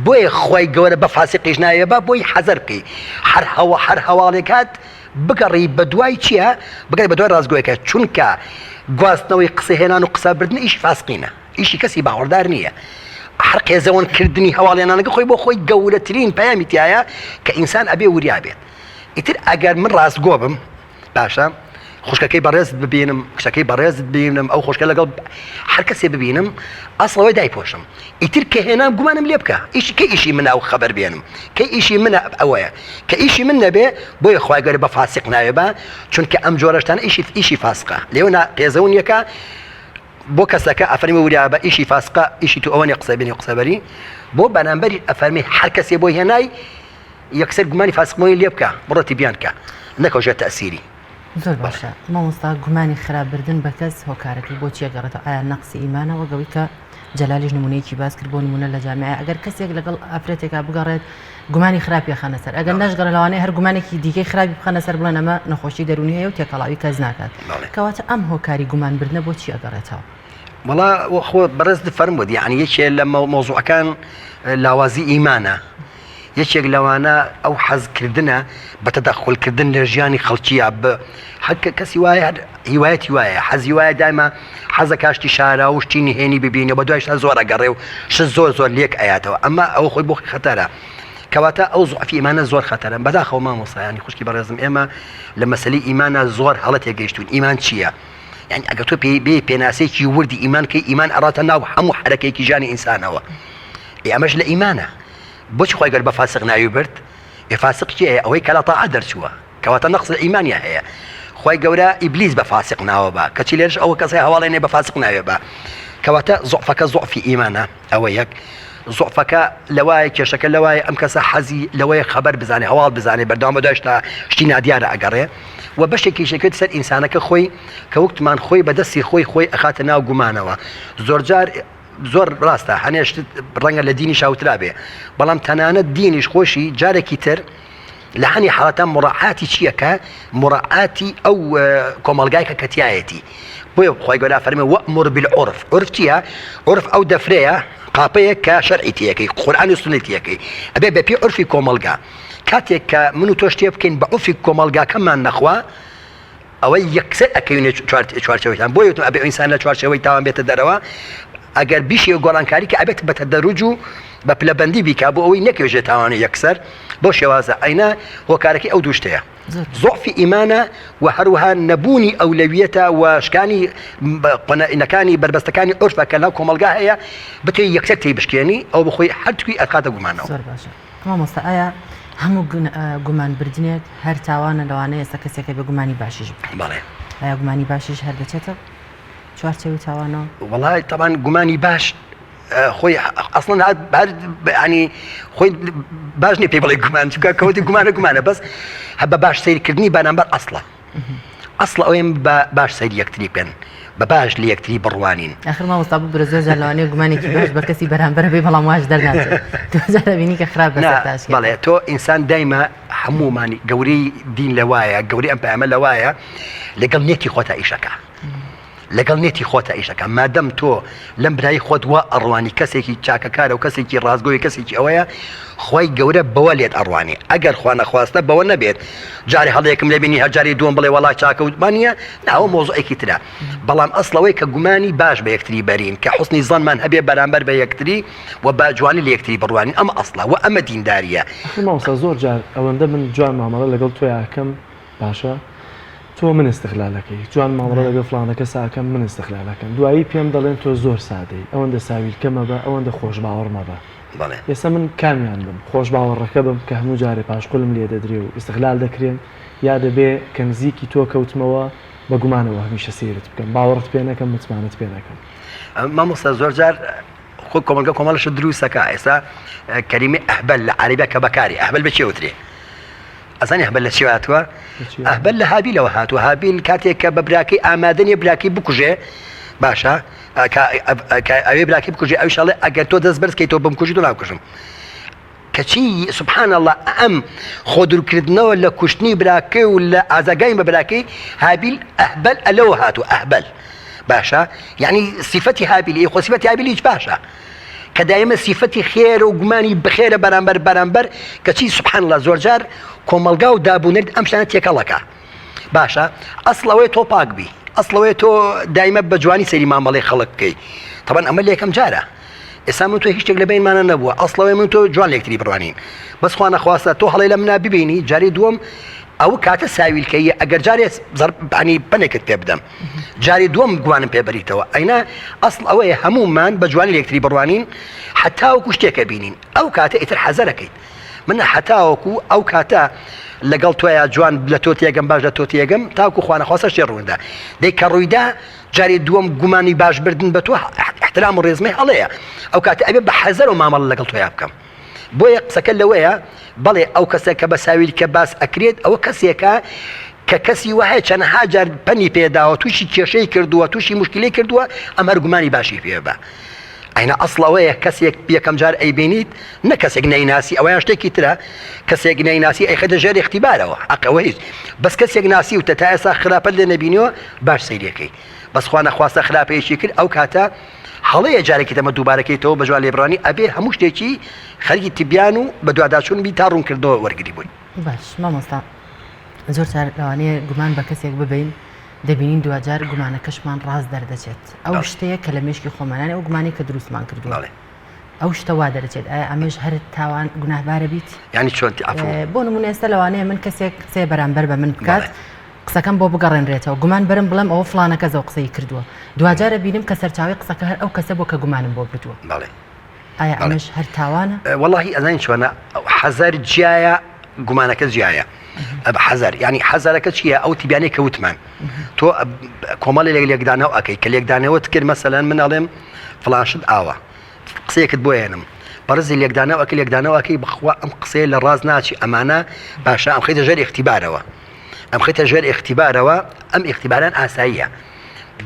بۆیە خۆی گەورە بە فاسقیش نایە بە بۆی حەزەر بکەی هەر هەواڵێکات بگەڕی بە دوای چییە بگەڕی بە دوای ڕازگۆیەکە چونکە گواستنەوەی قسەهێنان و قسەبردن ئیش فاسقینە ئیشی کەسی باوەڕدار نییە هەر قێزەوەنکردنی هەواڵێنانەکە خۆی بۆ خۆی گەورەترین پەیامی تایە کە ئینسان ئەبێ وریا بێت ئیتر ئەگەر من ڕاستگۆ بم باشە خوشکەکەی بەڕێزت ببینم کشەکەی بەڕێزت ببینم ئەو خوشکە لەگەڵ هەر کەسێ ببینم ئەسڵەوەی دایپۆشم ئیتر کە هێنام گومانم لێ بکە کە ئیشی منە ئەو خەبەر بێنم کە ئیشی منە ئەوەیە کە ئیشی من نەبێ بۆیە خوای گەورە بە فاسق ناوێ بە چونکە ئەم جۆرەشتانە ئیشی فاسقە لێوە قێزەون یەکە بۆ کەسەکە ئەفەرمی وریا بە ئیشی فاسقە ئیشی تو ئەوەنی قسەبینی قسەبەری بۆ بەرامبەری ئەفەرمی هەر کەسێ بۆی هێنای یەکسەر گومانی فاسقمەوەی لێ بکە بڕۆتی بیان کە نەکەوژێت تەسیری زۆر باشە مامۆستا گومانی خراپبردن بە کەس هۆکارەکەی بۆ چیە گەڕێتەوە ئایا نەقسی ئیمانەوە گەوەی کە جەلالیش نمونەیەکی باس کرد بۆ نمونە لە جامعە ئەگەر کەسێک لەگەڵ ئافرەتێکا بگەڕێت گومانی خراپی خەنە سەر ئەگەر نەشگەڕە لەوانەیە هەر گومانێکی دیکەی خراپی بخەنە سەر بڵێن ئەمە نەخۆشی دەرونی هەیە و تێکەڵاوی کەس ناکات کەواتە ئەم هۆکاری گومانبردنە بۆ چی ئەگەڕێتەوە وڵا خۆ بەڕێز دەفەرمووت یعنی یەکێ لە مۆزوعەکان لاوازی ئیمانە یەکێک لەوانە ئەو حەزکردنە بە تەدەخولکردن لە ژیانی خەڵکیە بە حەکە کەسی وایە هیوایەتی وایە حەزی وایە دایما حەزە کاشتی شارە و شتی نهێنی ببینە بە دوایش زۆر ئەگەڕێ و ش زۆر لێک ئاياتەوە ئەمە ئەو خۆی بۆ خەتەرە کەواتە ئەو زوعفی ئیمانە زۆر خەتەرە بەداخەوە مامۆستا ینی خوشکی بەڕێزم ئێمە لە مەسەلەی ئیمانە زۆر هەڵە تێگەیشتون ئیمان چییە یعنی ئەگەر تۆ بێ پێناسەیەکی وردی ئیمان کەی ئیمان ئەڕاتە ناو هەموو حرەکەیەکی ژیانی ئینسانەوە ئەمەش لە ئیمانە بۆچی خۆی گەر بە فاسق ناوی برد فاسق چیە ئەوەی کە لە تاعات دەرچووە کەواتە نەقس ئیمانیا هەیە خۆی گەورە ئیبلیس بە فاسق ناوە بە کەچی لێرش ئەوە کەسای هەواڵێنێ بە فاسق ناوێ بە کەواتە زوعفەکە زوعفی ئیمانە ئەوە یەک زوعفەکە لەوایە کێشەکە لەوایە ئەم کەسە حەزی لەوەیە خەبەر بزانێ هەواڵ بزانێ بەردەوام بەداشتا شتی نادیارە ئەگەڕێ و بەشێکی شەکەوت سەر ئینسانەکە خۆی کە وەکتمان خۆی بەدەستی خۆی ئەخاتە ناو گومانەوە زۆر جار زۆر ڕاستە هەنێشت ڕەنگە لە دینی شاوترا بێ بەڵام تەنانەت دینیش خۆشی جارێکی تر لە هەنی حاڵەتە مڕعاتی چیەکە مڕعاتی ئەو کۆمەلگای کە کەتیایەتی بۆیە خۆی گەورە فەرمێ وەأمر بالعرف عرف چییە؟ عرف ئەو دەفرەیە قاپەیە کە شەرعی تیەکەی قورئان و سنەی تیەکەی ئەبێ بە پێی عرفی کۆمەلگا کاتێک کە من و تۆ شتێ بکەین بە عرفی کۆمەلگاکەمان نەخوا ئەوەی یەکسەر ئەکەوێنێ چوارچەوەیان بۆ یوتم ئەبێ ئینسان لە چوارچەوەی تاوان بێتە دەرەوە ئەگەر بیشی گۆڕانکاری کە ئەبێت بە تەدەروج و بە پلەبەندی بیکا بۆ ئەوەی نەکەوێژێت تاوانی یەکسەر بۆ شێوازە ئەینە هۆکارەکەی ئەو دوو شتەیە زۆفی ئیمانە و هەروەها نەبوونی ئەولەویەتە و شکانی قەنەعینەکانی بربەستەکانی عرفە کە لەو کۆمەلگا هەیە بتوێ یەکسەر تێی بشکێنی ئەو بخۆی هەرتوی ئەخاتە گومانەوە. زۆر باشە مامۆستا ئایا هەموو گومان بردنێک هەر تاوانە لەوانەیە ئێستا کەسێکە بە گومانی باشیش بکە بەڵێ ئایا گومانی باشیش هەر دەچێتە چوارچەوەی تاوانەوە؟ وەڵای تەمان گومانی باش خۆی ئەسڵەن هەر ینی خۆی باش نیە پێی بڵێ گومان چکە کەوتی گومانە بەس هە بە باش سیرکردنی بەرامبەر ئەسڵە ئەوێن بە باش سەیر یەکتری بێن بە باش لە یەکتری بڕوانین. ئاخر مامۆستا بوو زۆر جار لەوانەیە گومانێکی باش بە کەسی بەرامبەر بێ بەڵام واش دەرناچێت دوجارە بینی کە خراپ بەسەر بەڵێ تۆ ئینسان دایمە هەمومانی گەورەی دین لەوایە گەوری ئەم پەیامە لەوایە لەگەڵ نێتی خۆتە ئیشەکە لەگەڵ نێتی خۆتە ئیشەکە مادەم تۆ لەم برایی خۆت وە ئەڕوانی کەسێکی چاکەکارە و کەسێکی ڕازگۆی کەسێکی ئەوەیە خۆی گەورە بەوە لێت ئەڕوانی ئەگەر خوا نەخواستە بەوە نەبێت جارێ هەڵەیەکم لێ بینی هەرجاری دووەم بڵێ وەڵای چاکە وتمانە ناوە مۆزوعێکی ترە بەڵام ئەسڵەوەی کە گومانی باش بە یەکتری بەرین کە حوسنی زانمان هەبێ بەرامبەر بە یەکتری و بە جوانی لە یەکتری بڕوانین ئەمە ئەسڵە و ئەمە دینداریە. مامۆستا زۆر جار ئەوەندە من جوان مامەڵە لەگەڵ تۆ یاکەم باشە تۆ من استقلالەکەی جوان مامڕە لەگە فلانەکە ساکەم من استقلالەکەم دوایی پێم دەڵێن تۆ زۆر سادەی ئەوەندە ساویلکەمە بە ئەوەندە خۆش باوەڕمە بە ئێستا من کامیان بم خۆش باوەڕەکە بم کە هەموو جارێ پاشقلم لێ دەدرێ و استقلال دەکرێن یا دەبێ کە نزیکی تۆ کەوتمەوە بە گومانەوە هەمیشە سیرت بکەم باوەڕت پێ نەکەم متمانت پێ نەکەم. مامۆستا زۆر جار خۆ کۆمەلگا کۆمەڵەش دروستەکە ئێستا کەریمە ئەهبەل لە عەرەبیە کە بەکاری ئەهبەل بە چێ وترێ ئەزانی ئەهبەل لە چی هاتووە؟ ئەهبەل لە هابیلەوە هاتووە هابیل کاتێک کە بە براکەی ئامادەنیە براکەی بکوژێ باشە ئەوێ براکەی بکوژێ ئەو شاڵێ ئەگەر تۆ دەست بەرزکەی تۆ بمکوژی تۆ ناکوژم کەچی سبحان الله ئەم خۆدروکردنەوە لە کوشتنی براکەی و لە ئازاگای بە براکەی هابیل ئەهبەل ئەلەوە هاتووە ئەهبەل باشە یعنی سیفەتی هابیلی خۆ سیفەتی هابیلی هیچ باشە کە دایمە سیفەتی خێر و گومانی بخێرە بەرامبەر کەچی سبحان الله زۆر جار کۆمەلگا و دابوونێت ئەم شانە تێکەڵەکە باشە ئەسڵەوەی تۆ پاک بی ئەسڵەوەی تۆ دایمە بە جوانی سەیری مامەڵەی خەڵک بکەی طبعا ئەمە لە یەکەم جارە ئێستا من تۆ هیچ شتێک لە بینمانە نەبووە ئەسڵەوەی من تۆ جوان لە یەکتری بڕوانین بەس خوا نەخواستە تۆ هەڵەی لە منا ببینی جاری دووەم ئەو کاتە ساویلکەیە ئەگەر جارێ ینی پەنێکت پێ بدەم جاری دووەم گوانم پێ بەریتەوە ئەینا ئەسڵ ئەوەیە هەمومان بە جوانی لە یەکتری بڕوانین حتاوەکو شتێکە بینین ئەو کاتە ئیتر حەزەرەکەیت من حتاوەکو ئەو کاتە لەگەڵ تۆیە جوان لە تۆ تێگەم باش لە تۆ تێگەم تاوکو خوا نەخواستە شتێ ڕووندا دەی کە ڕوویدا جاری دووەم گومانی باش بردن بە تۆ احترام و ڕێزمەی هەڵەیە ئەو کاتە ئەبێ بە حەزەر و مامەڵە لەگەڵ تۆیا بکەم بۆیە قسەکە لەوەیە بەڵێ ئەو کەسێک کە بە ساویلکە باس ئەکرێت ئەوە کەسێکە کە کەسی وایە چەندەها جار پەنی پێداوە تووشی کێشەی کردووە تووشی مشکلەی کردووە ئەم هەر گومانی باشی پێ بە ئەینە ئەسڵەوەیە کەسێک یەکەم جار ئەیبینیت نە کەسێک نەیناسی ئەوەیان شتێکی ترە کەسێک نەیناسی ئەیخەتە ژێر اختیبارەوە حەقەوە هیچ بەس کەسێک ناسی و تە تا ئێستا خراپەت لێ نەبینیەوە باش سەیرەکەی بەس خوا نەخواستە خراپەیەکی کرد ئەو کاتە هەڵەیە جارێکی تەمە دووبارەکەیتەوە بە جوان لێبڕانی ئەبێ هەموو شتێکی خەریکی تیبیان و بە دوواداچوون بی تا ڕوونکردنەوە وەرگری بووین. باش مامۆستا زۆر جار لەوانەیە گومان بە کەسێک ببین دەبینین دوجار گومانەکەشمان ڕاست دەردەچێت ئەو شتەیە کە لە مێشکی خۆمانانە ئەو گومانی کە دروستمان کردووە ئەو شتە وا دەرەچێت ئایا ئەمەش هەر تاوان گوناهبارە بیت ینی چۆن بۆ نمونە ئێستا لەوانەیە من کەسێک قسەی بەرامبەر بە من بکات قسەکەم بۆ بگەڕێنرێتەوە گومان برم بڵێم ئەوە فلانەکە زەو قسەی کردووە دوجارە بینم کە سەرچاوی قسەکە هەر ئەو کەسە بۆ کە گومانم بۆ بردووە ئایا ئەمەش هەر تاوانە؟ وەڵاهی ئەزانین چۆنە حەزەر جیایە گومانەکە جیایە حەزەر ینی حەزەرەکە چییە ئەو تیبیانەی کە وتمان تۆ کۆمەڵی لێکدانەوە ئەەکەی کە لێکدانەوە کرد مەسەلەن من ئەڵێم فڵانشت ئاوە قسەیەکت بۆ هێنم بەڕزی لێکدانەوە ئەکە لێکدانەوەکەی بخوا ئەم قسەیە لە ڕاز ناچی ئەمانە باشە ئەم خەیتە ژێر ئیختیبارەوە ئەم خەیتە ژێر ئیختیبارەوە ئەم ئیختیباران ئاساییە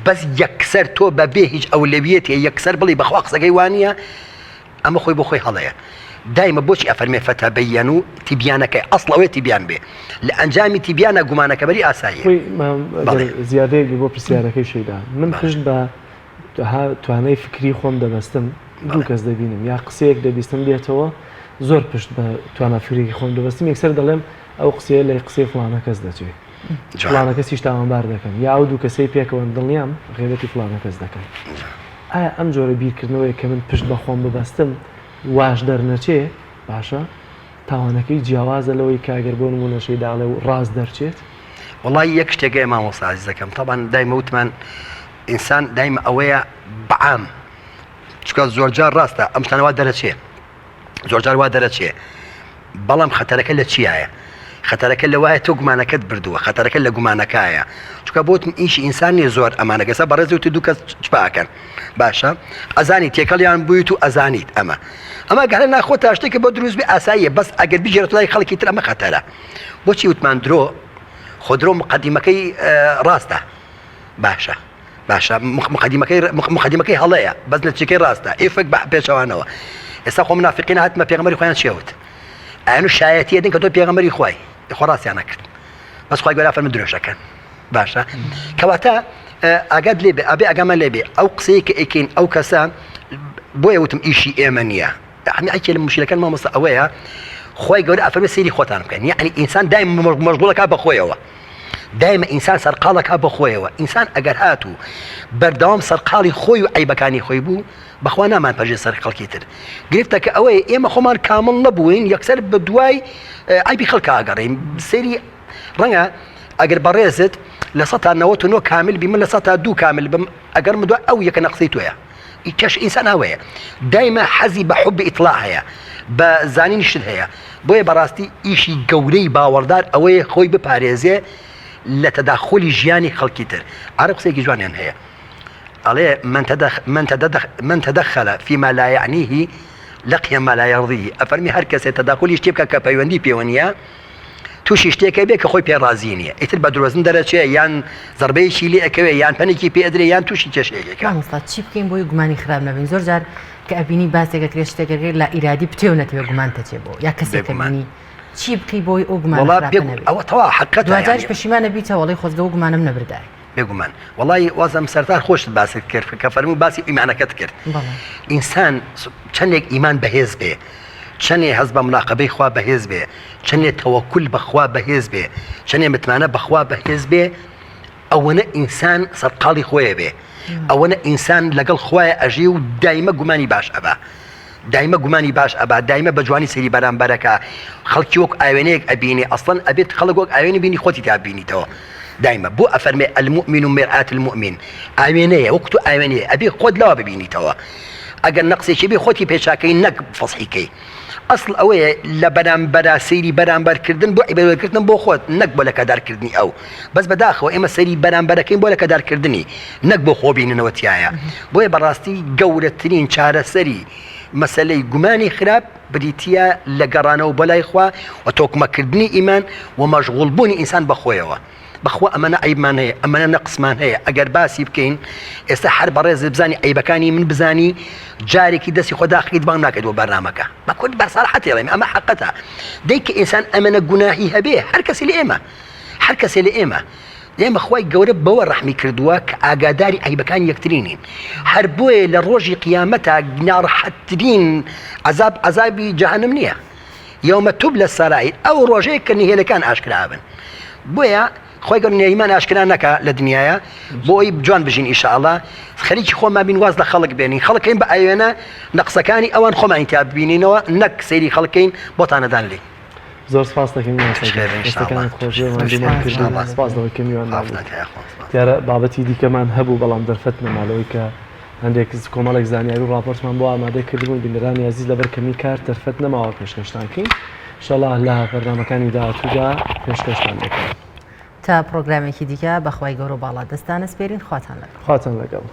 بەس یەکسەر تۆ بەبێ هیچ ئەولەویەتی یەکسەر بڵی بەخوا قسەکەی وانە ئەمە خۆی بۆ خۆی هەڵەیە دایمە بۆچی ئەفەرمێ فەتەبەیەن و تیبیانەکەی ئەسڵەوەی تیبیان بێ لە ئەنجامی تیبیانە گومانەکە بەری ئاساییە زیادەیەکی بۆ پرسیارەکەی شەیدا من پشت بە توانای فکری خۆم دەبەستم دوو کەس دەبینم یا قسەیەک دەبیستم بێتەوە زۆر پشت بە توانە فکری خۆم دەبەستم یەکسەر دەڵێم ئەو قسەیە لە قسەی فڵانە کەس دەچێت فڵانە کەسیش تاوانبار دەکەن یا ئەو دوو کەسەی پێکەوە دڵنیام غیبەتی فڵانە کەس دەکەن ئایا ئەم جۆرە بیرکردنەوەی کە من پشت بە خۆم ببەستم واش دەرنەچێ باشە تاوانەکەی جیاوازە لەوەی کاگەر بۆ نمونەشەی داڵێ و ڕاست دەرچێت وڵی یەک شتێکە مامۆستا عزیزەکەم طبعا دایمە وتمان ئینسان دایمە ئەوەیە بەعام چکە زۆرجار ڕاستە ئەم شتانەوا دەرەچێ زۆرجار وا دەرەچێ بەڵام خەتەرەکە لە چیایە خەتەرەکە لەوایە تۆ گومانەکەت بردووە خەتەرەکە لە گومانەکایە چکە بۆتم ئیشی ئینسانی زۆر ئەمانەکەسە بەڕێز وتی دوو کەس چپاکەن باشە ئەزانی تێکەڵیان بوویت و ئەزانیت ئەمە گەرە ناخۆ تا شتێکە بۆ دروست بێ ئاساییە بەس ئەگەر بژێرە لای خەڵکی تر ئەمە خەتەرە بۆچی وتمان درۆ خۆدرۆ مقدمەکەی ڕاستە باشە مقدمەکەی هەڵەیە بەس نەتیجەکەی ڕاستە ئیفەک بە پێچەوانەوە ئێستا خۆ منافقین هاتمە پێغەمبەری خۆیان چێوت ئەیان و شایەتیە دن کە تۆ پێغەمبەری خۆی خۆ ڕاستیان نەکرد بەس خۆی گەورە فەرمووی درۆشەکەن باشە کەواتە ئاگات لێ بێ ئەبێ ئەگەمە لێ بێ ئەو قسەیە کە ئەیکەین ئەو کەسە بۆیە وتم ئیشی ئێمە نییە ئەیکێ لە مشکلەکان مامۆستا ئەوەیە خۆی گەورە ئەفەرمێ سەیری خۆتان بکەن یعنی ئینسان دایم مەشغوڵەکە بەخۆیەوە دایمە ئینسان سەرقاڵەکە بەخۆیەوە ئینسان ئەگەر هاتوو بەردەوام سەرقاڵی خۆی و عیبەکانی خۆی بوو بەخوا نامان پەژێ سەر خەڵکی تر گرفتە کە ئەوەیە ئێمە خۆمان کامڵ نەبووین یەکسەر بە دوای عیبی خەڵکە ئاگەڕێین سەیری ڕەنگە ئەگەر بەڕێزت لە ١٩ کامل بی من لە ١02 کامل بم ئەگەر من دوای ئەو یەکە نەقسەی تۆیە ئیکەش ئینسان ئەوەیە دایمە حەزی بە حوب ئیطلاع هەیە بە زانینی شت هەیە بۆیە بەڕاستی ئیشی گەورەی باوەڕدار ئەوەیە خۆی بپارێزێ لە تەداخلی ژیانی خەڵکی تر عرب قسەیەکی جوانیان هەیە ئەڵێ من تدخل فيما لا يعنيه لقي ما لا يرضيه ئەفەرمی هەر کەسێ تەداخلی شتێ بکە کە پەیوەندی پێوە نیە تووشی شتێکە بێ کە خۆی پێڕازی نییە ئیتر بە درۆزن دەرەچێ یان زەربەیەکی لێ ئەکەوێ یان پەنێکی پێ ئەدرێ یان تووشی کێشەیەکە مامۆستا چی بکەین بۆی گومانی خراپ نەبین زۆر جار کە ئەبینی باسێکە کرێ شتێکەکە لە ئیرادی پتێو نەتەوێت گومان تەچێ بۆ یا کەسێکە بینی چی بکەی بۆی ئەو گومان خراپ نەبێت ئەوە تەوا حەقەتە دوجارش پەشیمانە بیتە وەڵی خۆزگە و گومانم نەبردای بێگومان وڵی وازم سەرتار خۆشت باست کرد کە فەرموو باسی ئیمانەکەت کرد ئینسان چەندێک ئیمان بەهێز بێ چەندێ هەز بە ملاقەبەی خوا بەهێز بێ چەندێ تەوەکول بەخوا بەهێز بێ چەندێ متمانە بەخوا بەهێز بێ ئەوەنە ئینسان سەرقاڵی خۆیە بێ ئەوەنە ئینسان لەگەڵ خوایە ئەژێ و دایمە گومانی باش ئەبا دایمە گومانی باش ئەبا دایمە بە جوانی سەیری بەرامبەرەکە خەڵکی وەک ئاوێنەیەک ئەبینی ئەسڵەن ئەبێت خەڵک وەک ئاوێنی بینی خۆتی تا بینیتەوە دایمە بۆ ئەفەرمێ المؤمن مرآة المؤمن ئاوێنەیە وەک تۆ ئاوێنەیە ئەبێ خۆت لەوە ببینیتەوە ئەگەر نەقسێکی بێ خۆتی پێچاکەی نەک فەسحیکەی ئەسڵ ئەوەیە لە بەرامبەرا سەیری بەرامبەرکردن بۆ عیبادەتکردن بۆ خۆت نەک بۆ لەکەدارکردنی ئەو بەس بەداخەوە ئێمە سەیری بەرامبەرەکەین بۆ لەکەدارکردنی نەک بۆ خۆبیننەوە تایە بۆیە بەڕاستی گەورەترین چارەسەری مەسەلەی گومانی خراپ بریتە لە گەڕانەوە بەلای خوا و تۆکمەکردنی ئیمان و مەشغوڵبوونی ئینسان بەخۆیەوە بەخوا ئەمەە عیبمان هەیە ئەمەە نەقسمان هەیە ئەگەر باسی بکەین ئێستا هەر بەڕێز بزانی عیبەکانی من بزانی جارێکی دەستی خۆداخیت بان ناکەیت بۆ بەرنامەکە بە کورد بەسەراحەتی ئەڵێم ئەمە حەقەتە دەیکە ئینسان ئەمەە گوناهی هەبێ هەر کەسی لە ئێمە هەر کەسێ لە ئێمە ئێمە خوای گەورە بەوە ڕەحمی کردووە کە ئاگاداری عیبەکانی یەکترینین هەر بۆیە لە ڕۆژی قیامەتە ناڕەحەتترین عەزابی جەهەنەم نییە یەومە توبلە السەرائیر ئەو ڕۆژەیە کە نهێلەکان ئاشکرا بن بۆیە خۆی گەور نێریمان ئاشکرا نەکە لە دنیاە بۆی جوان بژین ئینشاءڵڵا خەریکی خۆمان بین واز لە خەڵک بێنین خەڵکەین بە ئاوێنە نەقسەکانی ئەوان خۆمانی تا ببینینەوە نەک سەیری خەڵکەین بۆتانەدان لێ زۆر سپاس دەکەین ئێستاکانت خۆشیێمان سپاس دەوەی کە میوان دیارە بابەتی دیکەمان هەبوو بەڵام دەرفەت نەماڵەوەی کە هەندێک کۆمەڵێک زانیاری و راپۆرتمان بۆ ئامادە کردبوون بینەرانی عەزیز لەبەر کەمی کار دەرفەت نەماوە پێشکەشتانکەین ئینشاءڵڵا لە بەرنامەکانی داهاتوودا پێشکەشتان دەکەین تا پرۆگرامێکی دیکە بەخوای گەورە باڵا دەستانە سپێرین خواتان لەگەڵ خواتان لەگەڵ.